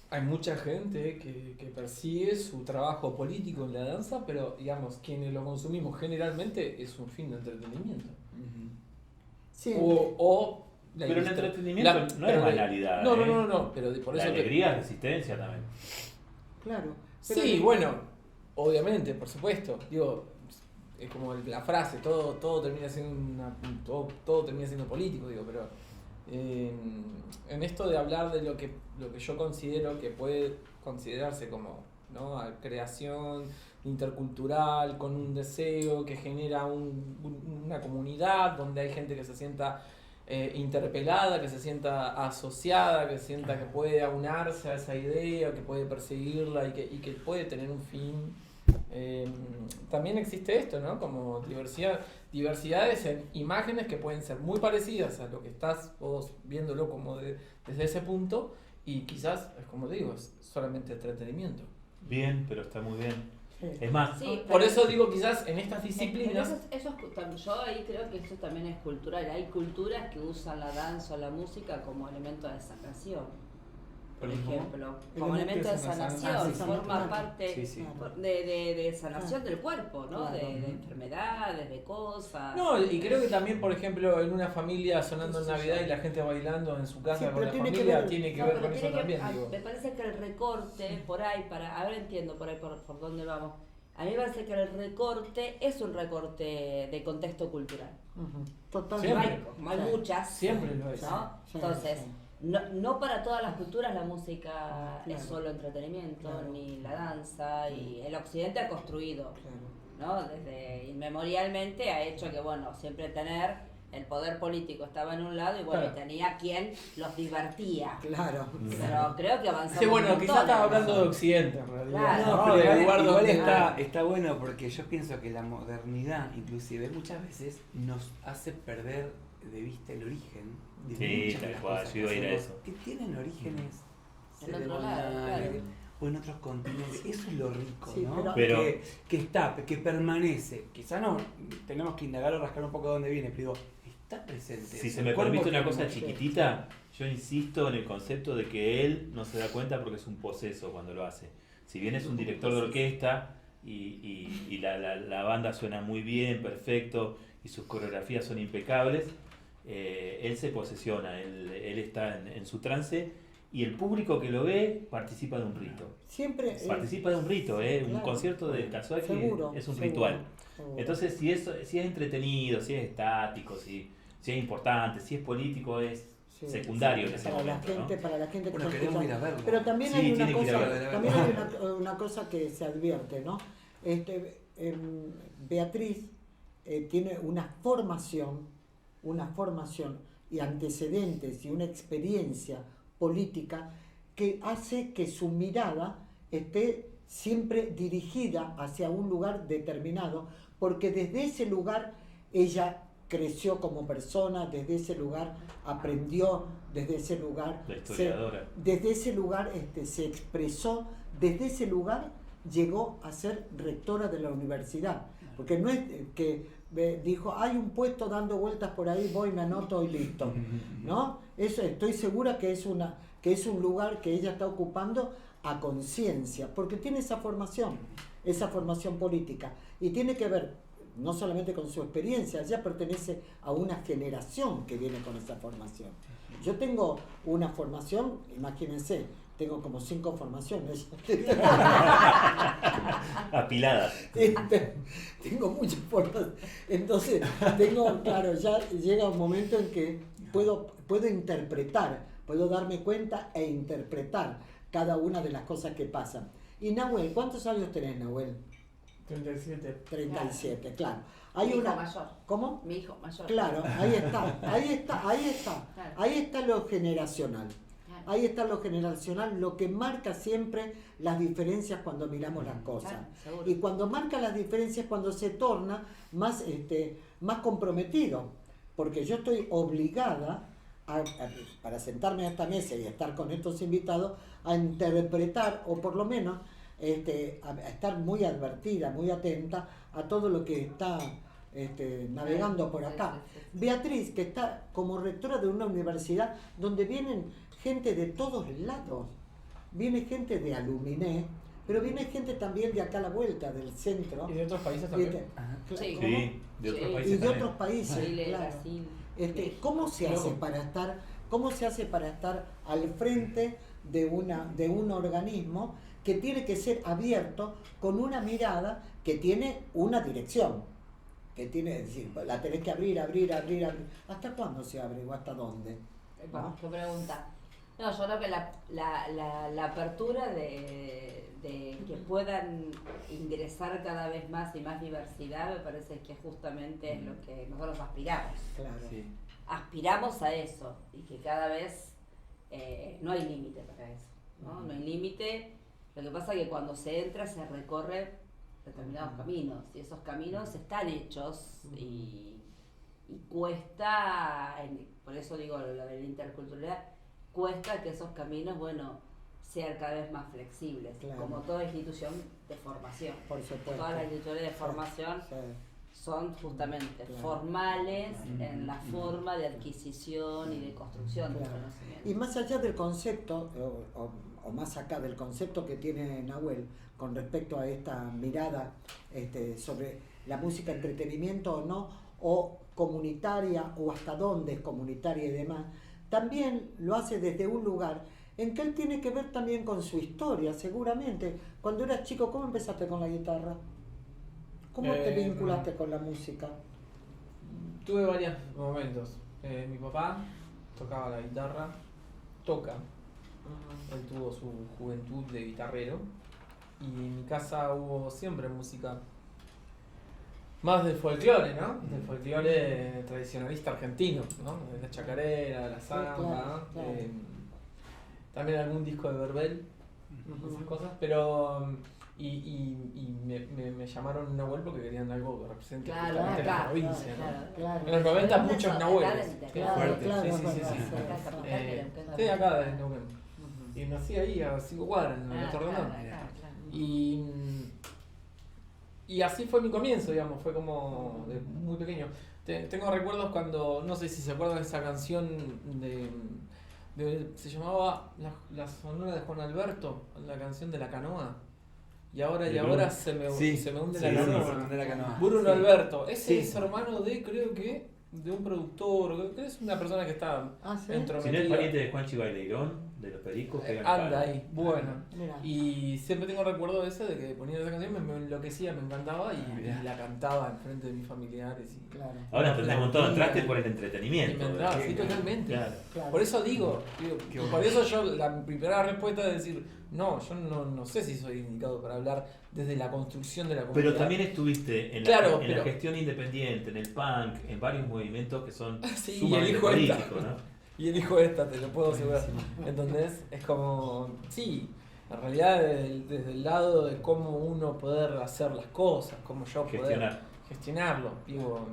Hay mucha gente que persigue su trabajo político en la danza, pero digamos, quienes lo consumimos generalmente es un fin de entretenimiento. Sí, O la Pero el industria- entretenimiento no es pero banalidad. No, ¿eh? no, pero por La eso te- alegría es resistencia también. claro. Sí, bueno, obviamente, por supuesto. Digo, es como la frase, todo termina siendo todo termina siendo político, digo, pero en esto de hablar de lo que yo considero que puede considerarse como, ¿no?, creación intercultural, con un deseo que genera una comunidad donde hay gente que se sienta interpelada, que se sienta asociada, que sienta que puede aunarse a esa idea, que puede perseguirla y que puede tener un fin. También existe esto, ¿no? Como diversidades en imágenes que pueden ser muy parecidas a lo que estás vos viéndolo como desde ese punto, y quizás, es como digo, es solamente entretenimiento. Bien, pero está muy bien. Sí. Es más, Sí, Por pero- eso digo, quizás en estas Pero disciplinas... yo ahí creo que eso también es cultural. Hay culturas que usan la danza o la música como elemento de sanación, por ejemplo, como elemento de sanación, forma parte Sí, sí. de sanación del cuerpo, ¿no? Claro. De enfermedades, de cosas. No, y creo que también, por ejemplo, en una familia sonando en Navidad y la gente bailando en su casa Sí, con pero la tiene que familia, ver- tiene que No, ver pero con eso tiene que- también, digo. me parece que el recorte por ahí, ahora entiendo por ahí por dónde vamos. A mí me parece que el recorte es un recorte de contexto cultural. Ujú. Total. Siempre. Como hay Sí. muchas, Siempre lo es. ¿no? Sí, Entonces, sí. no para todas las culturas la música Claro. es solo entretenimiento, Claro. ni la danza, y el occidente ha construido, Claro. ¿no? Desde inmemorialmente ha hecho que, bueno, siempre tener el poder político estaba en un lado y bueno, Claro. tenía quien los divertía. Claro. Pero creo que avanzamos Sí, bueno, un quizás montón estaba en hablando eso. de Occidente en realidad. Claro. No, ¿no? pero Del igual, lugar igual donde- está bueno porque yo pienso que la modernidad, inclusive muchas veces, nos hace perder de vista el origen de Sí, muchas de tal las cual, cosas yo iba a ir a hacemos, eso. que tienen orígenes En otro lado, ceremoniales, claro. o en otros continentes. Eso es lo rico, Sí, ¿no? pero- que permanece. Quizá no tenemos que indagar o rascar un poco de dónde viene, pero digo, está presente. si se El me cuerpo permite una tiene cosa mucho. chiquitita, yo insisto en el concepto de que él no se da cuenta porque es un poseso cuando lo hace. Si bien es un director de orquesta y la banda suena muy bien, perfecto, y sus coreografías son impecables, él se posesiona, él está en su trance, y el público que lo ve participa de un rito. Siempre. Participa de un rito, un Claro. concierto de Katsuaki Seguro, es un seguro, ritual. seguro. Entonces, si es entretenido, si es estático, si es importante, si es político, es Sí, secundario sí, en ese para la momento, ¿no? gente, para la gente que Bueno, está queremos ir a escuchando. verlo. Pero también Sí, hay una tiene que ir a cosa, verlo. también hay una cosa que se advierte, ¿no? Beatriz tiene una formación y antecedentes y una experiencia política que hace que su mirada esté siempre dirigida hacia un lugar determinado, porque desde ese lugar ella creció como persona, desde ese lugar aprendió, desde ese lugar La historiadora. desde ese lugar se expresó, desde ese lugar llegó a ser rectora de la universidad, porque no es que dijo, hay un puesto dando vueltas por ahí, voy, me anoto y listo, ¿no? Eso estoy segura que es un lugar que ella está ocupando a conciencia, porque tiene esa formación política, y tiene que ver no solamente con su experiencia, ella pertenece a una generación que viene con esa formación. Yo tengo una formación, imagínense, tengo como 5 formaciones. Apiladas. Tengo muchas formas. Entonces, claro, ya llega un momento en que puedo interpretar, puedo darme cuenta e interpretar cada una de las cosas que pasan. Y Nahuel, ¿cuántos años tenés, Nahuel? 37. 37, claro. Mi Hay hijo una. mayor. ¿Cómo? Mi hijo mayor. Claro, ahí está. Claro. Ahí está lo generacional. Claro. Ahí está lo generacional, lo que marca siempre las diferencias cuando miramos las cosas. Claro, seguro. Y cuando marca las diferencias, cuando se torna más comprometido. Porque yo estoy obligada, para sentarme a esta mesa y estar con estos invitados, a interpretar, o por lo menos a estar muy advertida, muy atenta a todo lo que está navegando por acá. Beatriz, que está como rectora de una universidad donde vienen gente de todos lados, viene gente de Aluminé, pero viene gente también de acá a la vuelta, del centro. ¿Y de otros países también? Ajá. Sí. ¿Cómo? Sí, de otros Sí. países Y de también. otros países, Chile, claro. Brasil. ¿Cómo se hace Luego. para estar al frente de un organismo que tiene que ser abierto con una mirada que tiene una dirección? Que tiene, es decir, la tenés que abrir. ¿Hasta cuándo se abre o hasta dónde? Bueno, qué pregunta. No, yo creo que la apertura de que puedan ingresar cada vez más y más diversidad, me parece que justamente es lo que nosotros aspiramos. Claro. Sí. Aspiramos a eso y que cada vez no hay límite para eso, ¿no? No hay límite. Lo que pasa es que cuando se entra se recorre determinados caminos y esos caminos están hechos y cuesta, por eso digo lo de la interculturalidad, cuesta que esos caminos, bueno, sean cada vez más flexibles, Claro. como toda institución de formación. Por supuesto. Todas las instituciones de formación Sí. son justamente Claro. formales en la forma de adquisición y de construcción del Claro. conocimiento. Y más allá del concepto, o más acá del concepto que tiene Nahuel con respecto a esta mirada sobre la música entretenimiento o no, o comunitaria, o hasta dónde es comunitaria y demás, también lo hace desde un lugar en que él tiene que ver también con su historia, seguramente. Cuando eras chico, ¿cómo empezaste con la guitarra? ¿Cómo te vinculaste con la música? Tuve varios momentos. Mi papá tocaba la guitarra, toca. Él tuvo su juventud de guitarrero y en mi casa hubo siempre música. Más del folclore, ¿no? Del folclore tradicionalista argentino, ¿no? De la chacarera, la samba, claro, claro. También algún disco de Verbel, esas cosas, pero me llamaron Nahuel porque querían algo que represente justamente la provincia, ¿no? Claro. En los 90 muchos Acá Nahueles. claro, fuerte. claro, Sí, es sí, verdad, sí, sí. sí, Acá sí. capital, Sí, acá de Neuquén. Y nací ahí a 5 cuadras, en el Ah, Torreón. claro, claro. Y así fue mi comienzo, digamos, fue como de muy pequeño. Tengo recuerdos cuando, no sé si se acuerdan de esa canción se llamaba la Sonora de Juan Alberto, la canción de la canoa. Y ahora se me hunde la canoa. Bruno Alberto, ese es hermano creo que, de un productor, creo que es una persona que está Ah, ¿sí? Si no es entrometida. pariente de Juan Chibaileirón, de los Pericos, que Anda ahí, bueno. Mirá. Y siempre tengo recuerdo de eso, de que ponía esa canción, me enloquecía, me encantaba y la cantaba enfrente de mis familiares. Y, Claro. Ahora entendemos todo, Aplaudía. entraste por el y entretenimiento. me entraba, ¿verdad? sí, totalmente. Claro. Claro. Por eso digo, Qué y por bueno. eso yo, la primera respuesta es decir, no, yo no sé si soy indicado para hablar desde la construcción de la comunidad. Pero también estuviste en, Claro, la pero- gestión independiente, en el punk, en varios movimientos que son Sí, y sumamente elijo esta. políticos, ¿no? Y elijo esta, te lo puedo asegurar. ¿Entendés? Es como, sí, en realidad desde el lado de cómo uno poder hacer las cosas, cómo yo poder Gestionar. gestionarlo. Digo,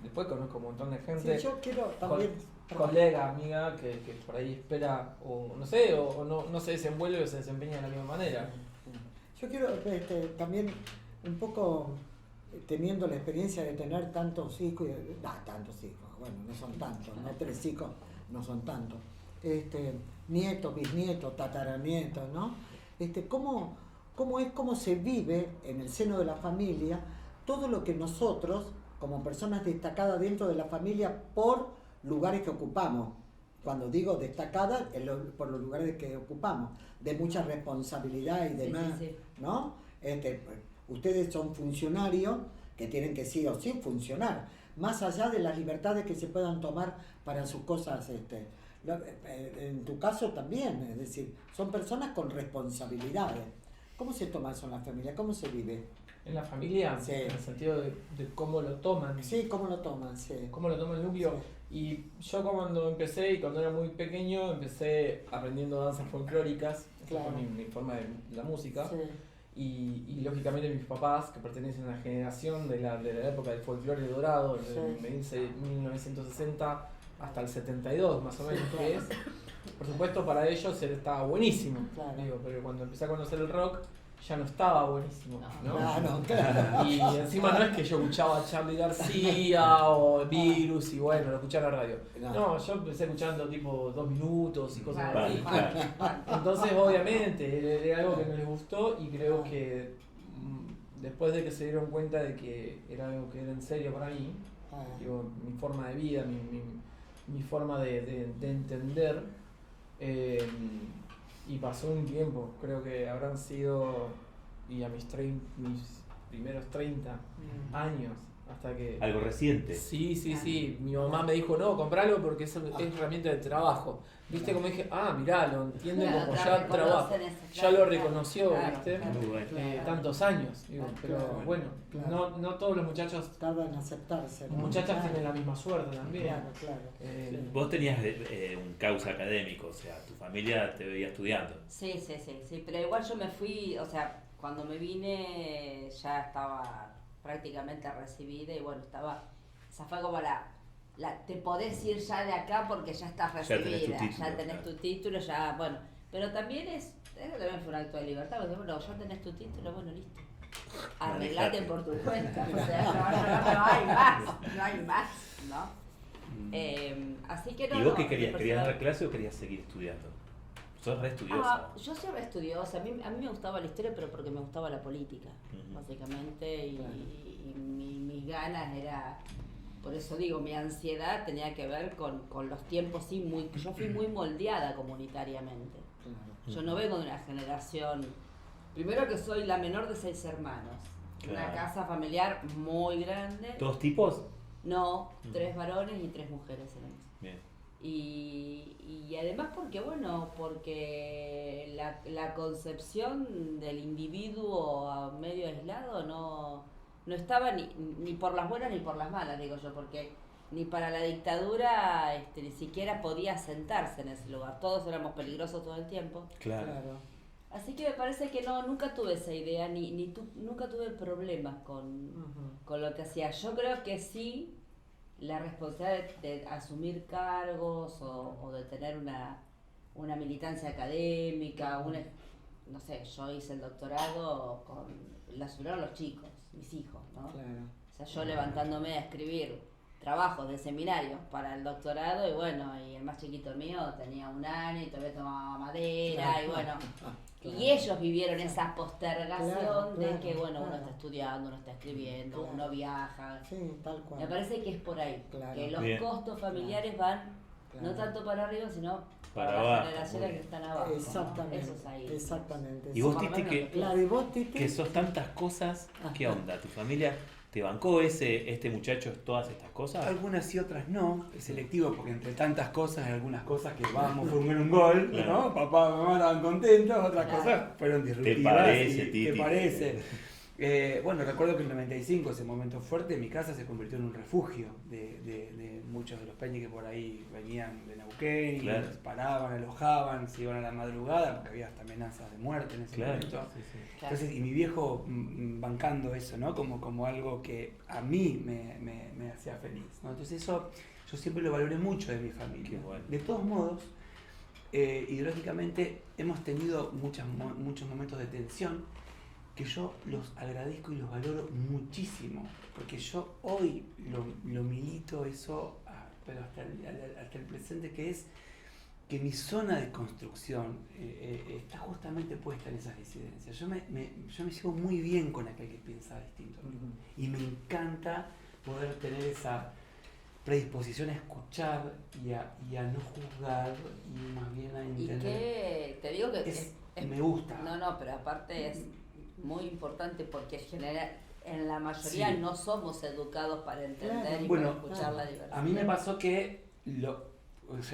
después conozco un montón de gente, Sí, yo quiero también... colega, amiga, que por ahí espera, o no sé, o no se desenvuelve o se desempeña de la misma manera. Yo quiero también un poco teniendo la experiencia de tener tantos hijos, tantos hijos, bueno, no son tantos, no 3 hijos, no son tantos, nietos, bisnietos, tataranietos, ¿no? ¿Cómo se vive en el seno de la familia todo lo que nosotros, como personas destacadas dentro de la familia, por lugares que ocupamos? Cuando digo destacada, es por los lugares que ocupamos, de mucha responsabilidad y Sí, demás, sí, sí. ¿no? Ustedes son funcionarios que tienen que sí o sí funcionar, más allá de las libertades que se puedan tomar para sus cosas. En tu caso también, es decir, son personas con responsabilidades. ¿Cómo se toma eso en la familia? ¿Cómo se vive? En la familia, Sí. en el sentido de cómo lo toman. Sí, ¿cómo lo toman? Sí. Cómo lo toma el núcleo. Y yo cuando empecé y cuando era muy pequeño, empecé aprendiendo danzas folclóricas, esa Claro. fue mi forma de la música. Sí. Y lógicamente mis papás, que pertenecen a la generación de la época del folclore dorado, desde 1960 hasta el 72 más o menos, Sí, que claro. es, por supuesto para ellos estaba buenísimo, Claro. digo, pero cuando empecé a conocer el rock ya no estaba buenísimo, ¿no? Claro. Y encima no es que yo escuchaba a Charly García o Virus y bueno, lo escuchaba en la radio. No, yo empecé escuchando tipo 2 minutos y cosas Claro, así. Claro. Entonces obviamente era algo que no les gustó y creo que después de que se dieron cuenta de que era algo que era en serio para mí, digo, mi forma de vida, mi forma de entender, y pasó un tiempo, creo que habrán sido, y a mis primeros 30 años, Hasta que... Algo reciente. Sí. Mi mamá me dijo, no, compralo porque es herramienta de trabajo. ¿Viste? Como dije, mirá, lo entiende Claro, como te ya reconocen trabajo. eso, Ya claro, lo claro, reconoció, claro, ¿viste? claro. Muy bueno. Tantos años. Digo, pero Claro. bueno, Claro. no todos los muchachos, Tarda en aceptarse. las ¿no? muchachas Claro. tienen la misma suerte también. Claro. Vos tenías un causa académico, o sea, tu familia te veía estudiando. Sí, pero igual yo me fui, o sea, cuando me vine ya estaba prácticamente recibida y bueno, esa fue como te podés ir ya de acá porque ya estás Ya tenés tu recibida, título, ya tenés claro. tu título, ya, bueno, pero también eso también fue un acto de libertad, porque bueno, ya tenés tu título, bueno, listo, arreglate Manejate. por tu cuenta, o sea, no hay más, ¿no? Así que no. ¿Y vos no, qué querías? mi ¿Querías personal- dar clase o querías seguir estudiando? Sos re estudiosa. Yo soy re estudiosa, a mí me gustaba la historia, pero porque me gustaba la política, Ujú. básicamente, y, Claro. y mis ganas era, por eso digo, mi ansiedad tenía que ver con los tiempos, sí, yo fui muy moldeada comunitariamente. Yo no vengo de una generación, primero que soy la menor de 6 hermanos, una Claro. casa familiar muy grande, ¿Todos tipos? no, Ujú. 3 varones y 3 mujeres éramos. Bien. Y además porque la concepción del individuo medio aislado no estaba ni por las buenas ni por las malas, digo yo, porque ni para la dictadura ni siquiera podía sentarse en ese lugar, todos éramos peligrosos todo el tiempo. Claro. Así que me parece que nunca tuve esa idea, nunca tuve problemas con lo que hacía. Yo creo que sí, la responsabilidad de asumir cargos o de tener una militancia académica, no sé, yo hice el doctorado la asumieron los chicos, mis hijos, ¿no? Claro. O sea, yo levantándome a escribir trabajos de seminario para el doctorado y bueno, y el más chiquito mío tenía 1 año y todavía tomaba madera y bueno, y ellos vivieron esa postergación Claro, de que bueno, uno claro. está estudiando, uno está escribiendo, Claro. uno viaja. Sí, tal cual. Me parece que es por ahí, Claro. que los Bien. costos familiares van Claro. no tanto para arriba, sino Para para abajo, las generaciones muy que bien. están abajo. ¿no? Exactamente. Eso es ahí. Exactamente. ¿Y vos, Por lo Titi, menos que, lo pienso. Claro, ¿y vos, Titi? que sos tantas cosas? ¿Qué onda? ¿Tu familia te bancó este muchacho todas estas cosas? Algunas sí, otras no. Es selectivo porque entre tantas cosas hay algunas cosas que vamos a formar un gol, Claro. ¿no? Papá y mamá estaban contentos, otras Claro. cosas fueron disruptivas. parece, y- Titi? ¿Te parece? Bueno, recuerdo que en el 95, ese momento fuerte, mi casa se convirtió en un refugio de muchos de los peñas que por ahí venían de Neuquén y Claro. paraban, alojaban, se iban a la madrugada porque había hasta amenazas de muerte en ese Claro. momento. Sí, sí. Claro. Entonces, y mi viejo bancando eso, ¿no? Como algo que a mí me hacía feliz, ¿no? Entonces eso yo siempre lo valoré mucho de mi familia. Qué bueno. De todos modos, ideológicamente hemos tenido muchos momentos de tensión que yo los agradezco y los valoro muchísimo, porque yo hoy lo milito eso, pero hasta el presente, que es que mi zona de construcción está justamente puesta en esas disidencias. Yo me llevo muy bien con aquel que piensa distinto. Y me encanta poder tener esa predisposición a escuchar y a no juzgar y más bien a Y entender. que te digo que Me gusta. No, pero aparte es muy importante porque en la mayoría Sí. no somos educados para entender Claro. y Bueno, para escuchar la diversidad. A mí me pasó que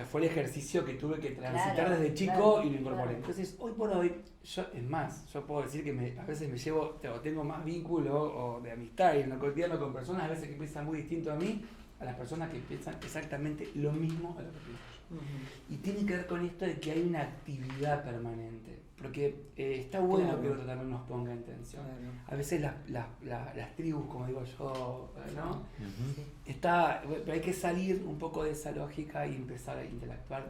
fue el ejercicio que tuve que transitar Claro, desde chico claro, y lo incorporé. claro. Entonces, hoy por hoy, yo puedo decir que a veces me llevo, tengo más vínculo o de amistad y en lo cotidiano con personas a veces que piensan muy distinto a mí, a las personas que piensan exactamente lo mismo a lo que pienso yo. Y tiene que ver con esto de que hay una actividad permanente, porque está bueno Claro. que el otro también nos ponga en tensión. Claro. A veces las tribus, como digo yo, ¿no? Ujú. Pero hay que salir un poco de esa lógica y empezar a interactuar.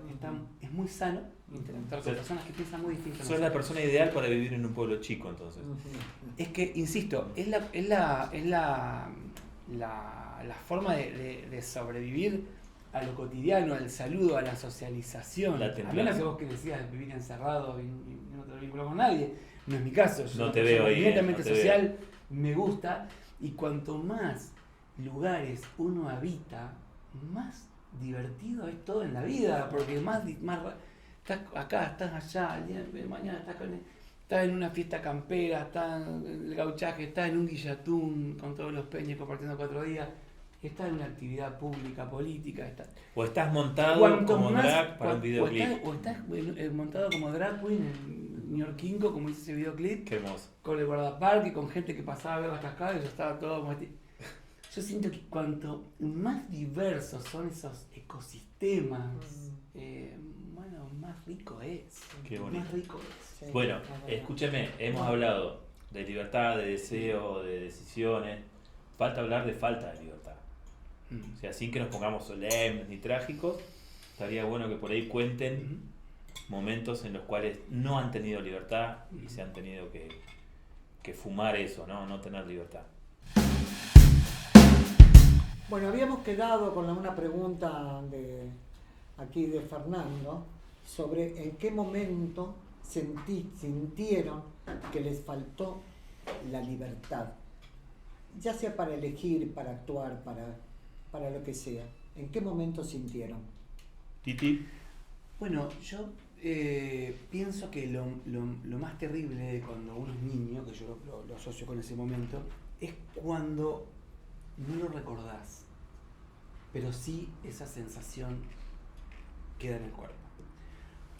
Es muy sano interactuar con Sí. personas que piensan muy distinto. a Sos la nosotros. persona ideal para vivir en un pueblo chico, entonces. Es que, insisto, es la forma de sobrevivir a lo cotidiano, al saludo, a la socialización. La A templanza. menos que vos que decías de vivir encerrado y no te vinculo con nadie. No es mi caso. Yo No soy te una veo persona ahí, eminentemente no te social, me gusta. Y cuanto más lugares uno habita, más divertido es todo en la vida. Porque estás acá, estás allá, el día de mañana estás con él. Estás en una fiesta campera, estás en el gauchaje, estás en un guillatún con todos los peñas compartiendo 4 días, estás en una actividad pública, política. O estás montado Cuanto como más- drag para un videoclip. O estás montado como drag queen en neoyorquino, como dice ese videoclip, Qué hermoso. con el guardaparque, con gente que pasaba a ver las cascadas y yo estaba todo como... Yo siento que cuanto más diversos son esos ecosistemas, bueno, más rico es. Qué bonito. Más rico es. Sí, Bueno, es verdad. escúcheme, hemos hablado de libertad, de deseo, de decisiones. Falta hablar de falta de libertad. O sea, sin que nos pongamos solemnes ni trágicos, estaría bueno que por ahí cuenten momentos en los cuales no han tenido libertad y se han tenido que fumar eso, ¿no? No tener libertad. Bueno, habíamos quedado con una pregunta de aquí de Fernando sobre en qué momento sintieron que les faltó la libertad, ya sea para elegir, para actuar, para lo que sea. ¿En qué momento sintieron? Titi, Bueno, yo pienso que lo más terrible de cuando uno es niño, que yo lo asocio con ese momento, es cuando no lo recordás, pero sí esa sensación queda en el cuerpo.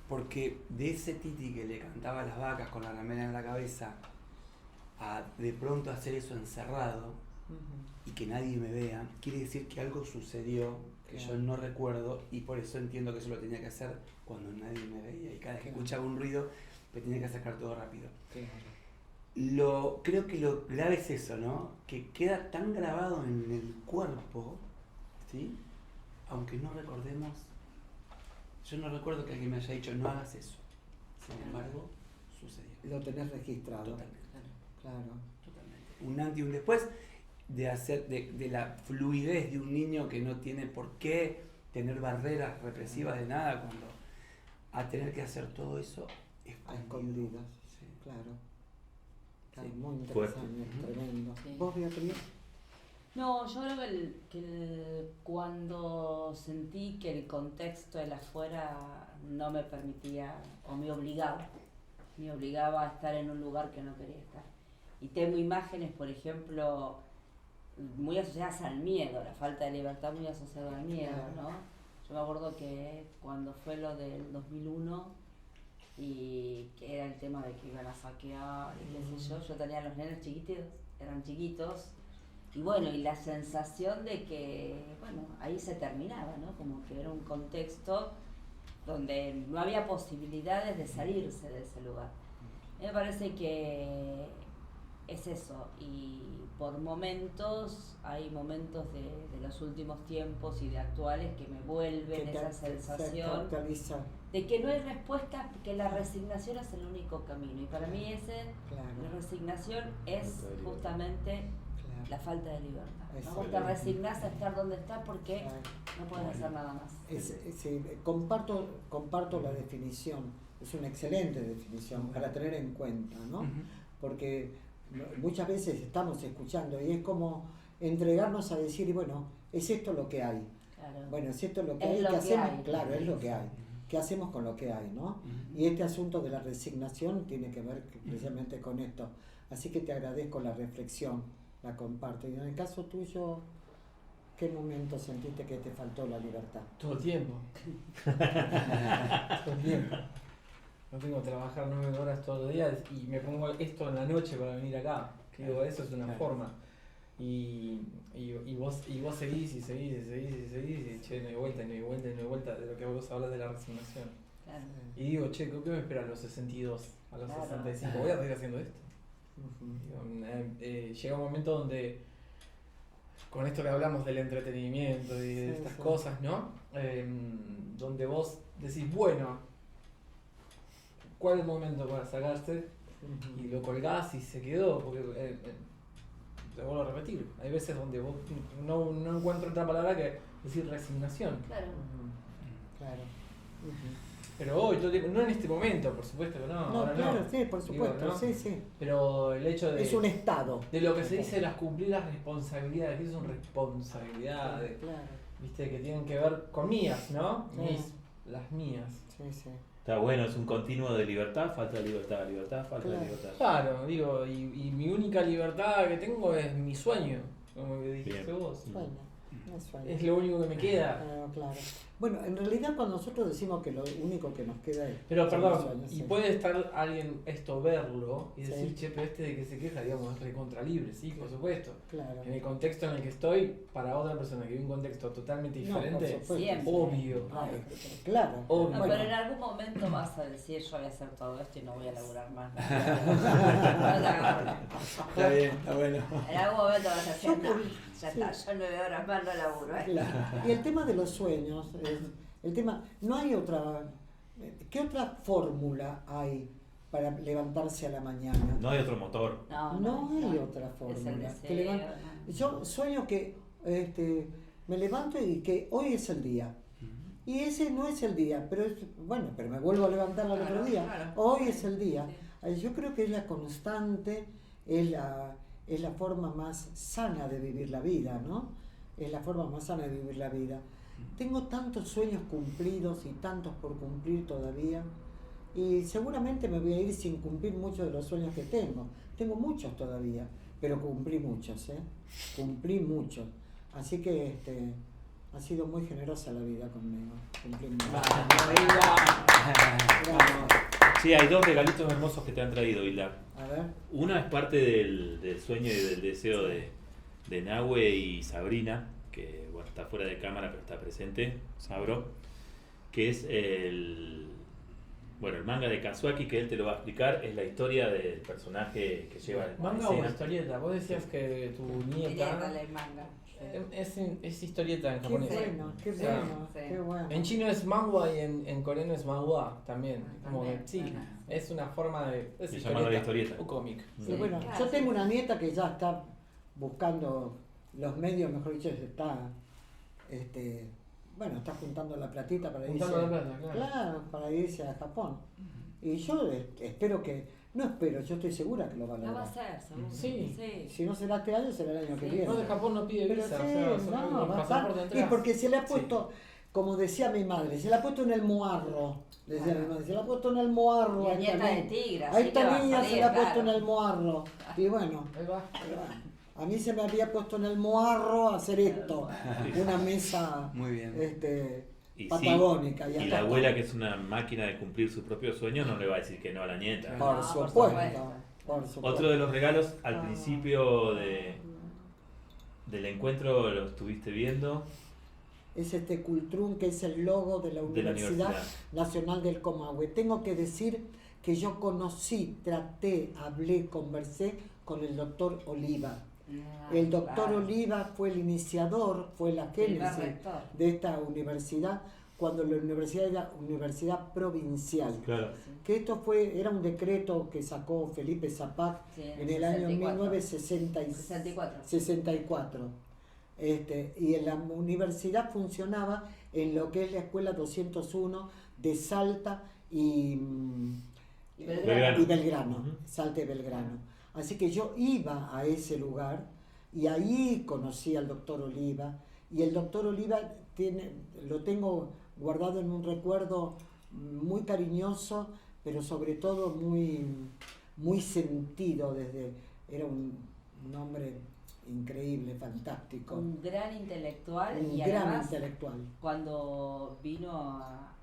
Porque de ese Titi que le cantaba a las vacas con la remera en la cabeza, a de pronto hacer eso encerrado y que nadie me vea, quiere decir que algo sucedió que yo no recuerdo y por eso entiendo que eso lo tenía que hacer cuando nadie me veía y cada vez que escuchaba un ruido me tenía que acercar todo rápido. Creo que lo grave es eso, ¿no? Que queda tan grabado en el cuerpo, ¿sí? Aunque no recordemos. Yo no recuerdo que alguien me haya dicho no hagas eso. Sin embargo, sucedió. Lo tenés registrado. Totalmente. Claro. Totalmente. Un antes y un después de la fluidez de un niño que no tiene por qué tener barreras represivas de nada cuando a tener que hacer todo eso A escondidas. Sí. Claro. Sí. Muy Fuerte. interesante, tremendo. Sí. ¿Vos, Beatriz? No, yo creo cuando sentí que el contexto del afuera no me permitía o me obligaba a estar en un lugar que no quería estar. Y tengo imágenes, por ejemplo, muy asociadas al miedo, la falta de libertad muy asociada al miedo, ¿no? Yo me acuerdo que cuando fue lo del 2001 y que era el tema de que iban a saquear y qué sé yo tenía a los nenes chiquitos, eran chiquitos, y bueno, y la sensación de que, bueno, ahí se terminaba, ¿no? Como que era un contexto donde no había posibilidades de salirse de ese lugar. Me parece que es eso, y por momentos, hay momentos de los últimos tiempos y de actuales que me vuelven esa sensación actualiza. de que no hay respuesta, que la resignación es el único camino. Y para mí la Claro. resignación es justamente la falta de libertad. ¿No? Vos te resignás a estar donde estás porque no puedes hacer nada más. Sí, comparto la definición, es una excelente definición para tener en cuenta, ¿no? Porque muchas veces estamos escuchando y es como entregarnos a decir, y bueno, es esto lo que hay. Claro. Bueno, es esto lo que Es hay, lo ¿qué que hacemos? hay. Claro, es lo que hay. ¿Qué hacemos con lo que hay, no? Y este asunto de la resignación tiene que ver precisamente con esto. Así que te agradezco la reflexión, la comparto. Y en el caso tuyo, ¿qué momento sentiste que te faltó la libertad? Todo el tiempo. Todo el tiempo. No tengo que trabajar 9 horas todos los días y me pongo esto en la noche para venir acá. Digo, eso es una forma. Y vos seguís y che, no hay vuelta, de lo que vos hablas de la resignación. Claro. Y digo, che, ¿qué me espera a los 62, a los 65? Voy a seguir haciendo esto. Digo, llega un momento donde, con esto que hablamos del entretenimiento y de estas cosas, ¿no? Donde vos decís, bueno, ¿cuál es el momento para sacarse? Y lo colgás y se quedó, porque te vuelvo a repetir, hay veces donde vos no encuentro otra palabra que decir resignación. Claro. Claro. Pero hoy, todo el tiempo, no en este momento, por supuesto que no. No, ahora claro, no. sí, por supuesto, Digo, ¿no? sí. Pero el hecho de... Es un estado. De lo que se dice cumplir las responsabilidades, que son responsabilidades, Claro. viste, que tienen que ver con mías, ¿no? Sí. Las mías. Sí. Está bueno, es un continuo de libertad, falta libertad, libertad, falta Claro. libertad. Claro, digo, y mi única libertad que tengo es mi sueño, como que dijiste Bien. vos. Sueño, no sueño. Es lo único que me queda. Claro. Bueno, en realidad cuando nosotros decimos que lo único que nos queda es... Pero son los perdón, sueños, y sí. puede estar alguien verlo y decir, Sí. che, pero este de que se queja, digamos, es recontra libre, sí, por supuesto. Claro. En el contexto en el que estoy, para otra persona que vive un contexto totalmente No, por diferente, supuesto. Siempre. obvio. Ah, claro. Obvio. No, Bueno. pero en algún momento vas a decir, yo voy a hacer todo esto y no voy a laburar más. No te agarro. Está bien, está bueno. En algún momento vas a decir, no, ya Sí. está, yo 9 horas más no laburo. Claro. Y el tema de los sueños, el tema, no hay otra, ¿qué otra fórmula hay para levantarse a la mañana? No hay otro motor. No hay otra Es el fórmula. deseo, Que levanta- ¿no? Yo sueño que me levanto y que hoy es el día. Y ese no es el día, pero bueno, pero me vuelvo a levantar al otro Claro, día. claro. Hoy es el día. Sí. Yo creo que es la constante, es la forma más sana de vivir la vida, ¿no? Es la forma más sana de vivir la vida. Tengo tantos sueños cumplidos y tantos por cumplir todavía. Y seguramente me voy a ir sin cumplir muchos de los sueños que tengo. Tengo muchos todavía, pero cumplí muchos, ¿eh? Cumplí muchos. Así que ha sido muy generosa la vida conmigo. Cumplí mucho. Gracias. Sí, hay dos regalitos hermosos que te han traído, Hilda. A ver. Una es parte del sueño y del deseo de Nahue y Sabrina, que bueno, está fuera de cámara pero está presente, Sabro, que es el manga de Kazuaki, que él te lo va a explicar, es la historia del personaje que lleva el Manga o historieta, vos decías que tu nieta Nieta, manga. es historieta en Qué japonés. bueno, qué O sea, bueno, sí. qué bueno. En chino es manhwa y en coreano es manhwa también. Como que, También, sí, ajá. es una forma de De llamarlo la historieta. o cómic. Sí, bueno, claro, yo sí. tengo una nieta que ya está buscando los medios, mejor dicho, está está juntando la platita para irse. Juntando la plata, claro. Claro, para irse a Japón. Y yo espero yo estoy segura que lo va a No va a lograr. ser, seguro. Sí. Si no será este año, será el año que Sí. viene. No, de Japón no pide Pero visa, sí, o sea, solo no, con va a pasaporte estar. de Y atrás. porque se le ha puesto, como decía mi madre, se le ha puesto en el moarro. Decía mi madre, se le ha puesto en el moarro. Y a esta nieta de niña. tigre, A así que esta va a niña se salir, le ha puesto en claro. el moarro. Y bueno, Ahí va. a mí se me había puesto en el moarro hacer esto. Una mesa Muy bien. Y sí, patagónica. y acá la está. abuela, que es una máquina de cumplir sus propios sueños, no le va a decir que no a la nieta. Por No, por supuesto. supuesto. Por supuesto. Otro de los regalos al Ah. principio del encuentro lo estuviste viendo. Es Cultrún, que es el logo de la De la Universidad universidad. Nacional del Comahue. Tengo que decir que yo hablé, conversé con el doctor Oliva. El doctor Oliva fue el iniciador, fue la génesis rector. de esta universidad, cuando la universidad era universidad provincial. Claro. Que era un decreto que sacó Felipe Zapac Sí, en el año 64. 64. Y la universidad funcionaba en lo que es la Escuela 201 de Salta y Belgrano. Belgrano, Ujú. Salta y Belgrano. Así que yo iba a ese lugar y ahí conocí al doctor Oliva, y el doctor Oliva lo tengo guardado en un recuerdo muy cariñoso, pero sobre todo muy, muy sentido. Era un hombre increíble, fantástico, Un gran intelectual un y gran además intelectual. cuando vino a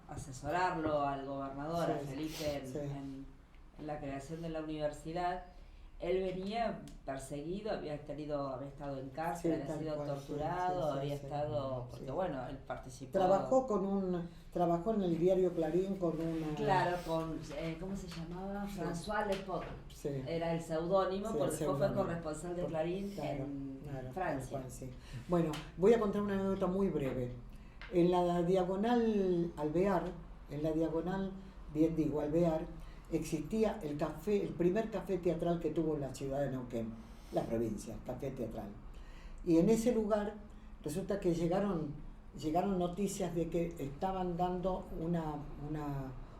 asesorarlo al gobernador, a Sí, Felipe, sí. en la creación de la universidad, él venía perseguido, había estado en cárcel, Sí, había tal sido cual, torturado, sí, sí, había sí. estado, porque Sí. bueno, él participó. Trabajó en el diario Clarín con una... Claro, con, ¿cómo se llamaba? François Lepaute. Sí. Era el seudónimo, Sí, porque el después fue seudónimo. corresponsal de Clarín Claro, en claro, Francia. tal cual, sí. Bueno, voy a contar una anécdota muy breve. En la diagonal Alvear, Alvear, existía el primer café teatral que tuvo la ciudad de Neuquén, la provincia, café teatral. Y en ese lugar resulta que llegaron noticias de que estaban dando una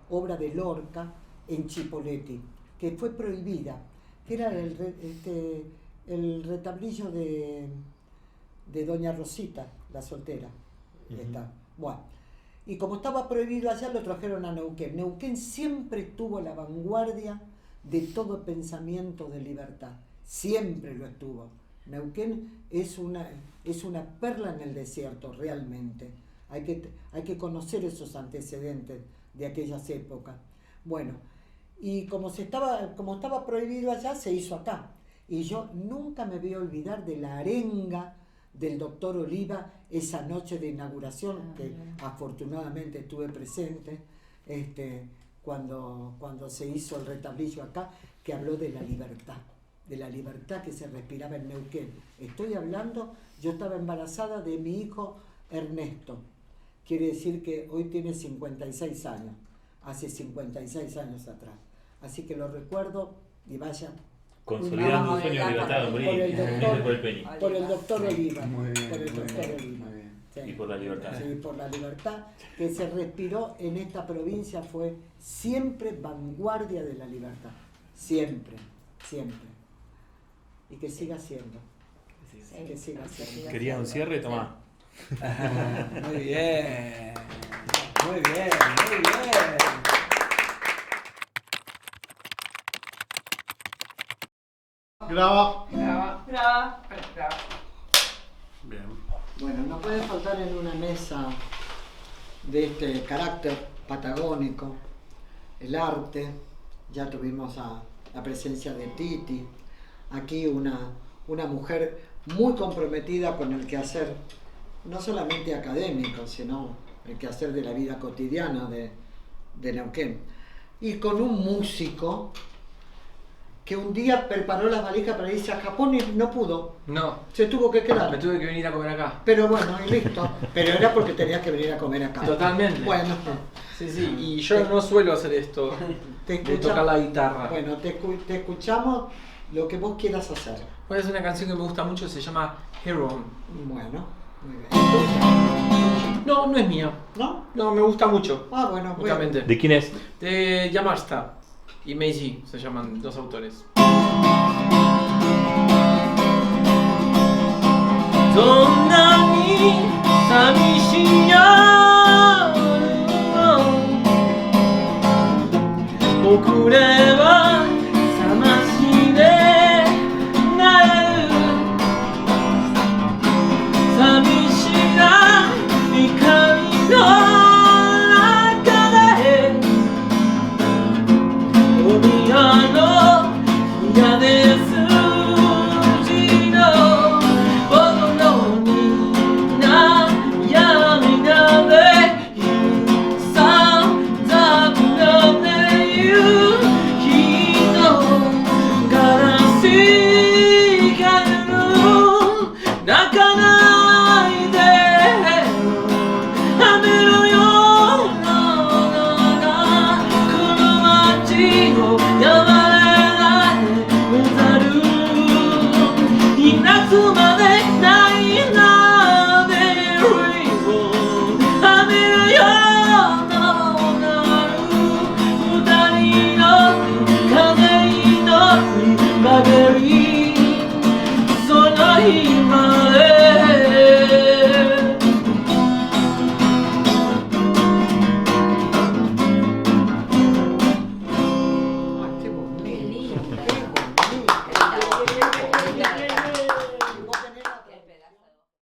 obra de Lorca en Chipoleti, que fue prohibida, que era el retablillo de Doña Rosita, la soltera. Ujú. Está. Bueno, Y como estaba prohibido allá, lo trajeron a Neuquén. Neuquén siempre estuvo a la vanguardia de todo pensamiento de libertad. Siempre lo estuvo. Neuquén es una perla en el desierto, realmente. Hay que conocer esos antecedentes de aquellas épocas. Bueno, y como estaba prohibido allá, se hizo acá. Y yo nunca me voy a olvidar de la arenga del doctor Oliva esa noche de inauguración, que afortunadamente estuve presente, cuando se hizo el retablillo acá, que habló de la libertad que se respiraba en Neuquén. Estoy hablando, yo estaba embarazada de mi hijo Ernesto, quiere decir que hoy tiene 56 años, hace 56 años atrás. Así que lo recuerdo y vaya. Consolidando un sueño de libertad, por el doctor Oliva. Muy bien, por el muy doctor bien, Oliva. muy bien. Sí. Y por la libertad. Sí, por la libertad que se respiró en esta provincia, fue siempre vanguardia de la libertad. Siempre, siempre. Y que siga siendo. Que siga siendo. ¿Querías un cierre? Tomá. Muy bien. Muy bien, muy bien. Graba. Bien. Bueno, no puede faltar en una mesa de este carácter patagónico el arte. Ya tuvimos la presencia de Titi. Aquí una mujer muy comprometida con el quehacer, no solamente académico, sino el quehacer de la vida cotidiana de Neuquén. Y con un músico que un día preparó las valijas para irse a Japón y no pudo. No, Se tuvo que quedar. me tuve que venir a comer acá. Pero bueno, y listo. Pero era porque tenías que venir a comer acá. Totalmente. Bueno, Sí, sí, y yo no suelo hacer esto, te de tocar la guitarra. Bueno, te escuchamos lo que vos quieras hacer. Bueno, es una canción que me gusta mucho, se llama Hero. Bueno, muy bien. No, no es mía. ¿No? No, me gusta mucho. Ah, bueno, bueno. Justamente. ¿De quién es? De Yamashita y Meiji se llaman los autores. どんなに寂しい夜遅れは覚ましでなる寂しな光の中でお宮の部屋ですQué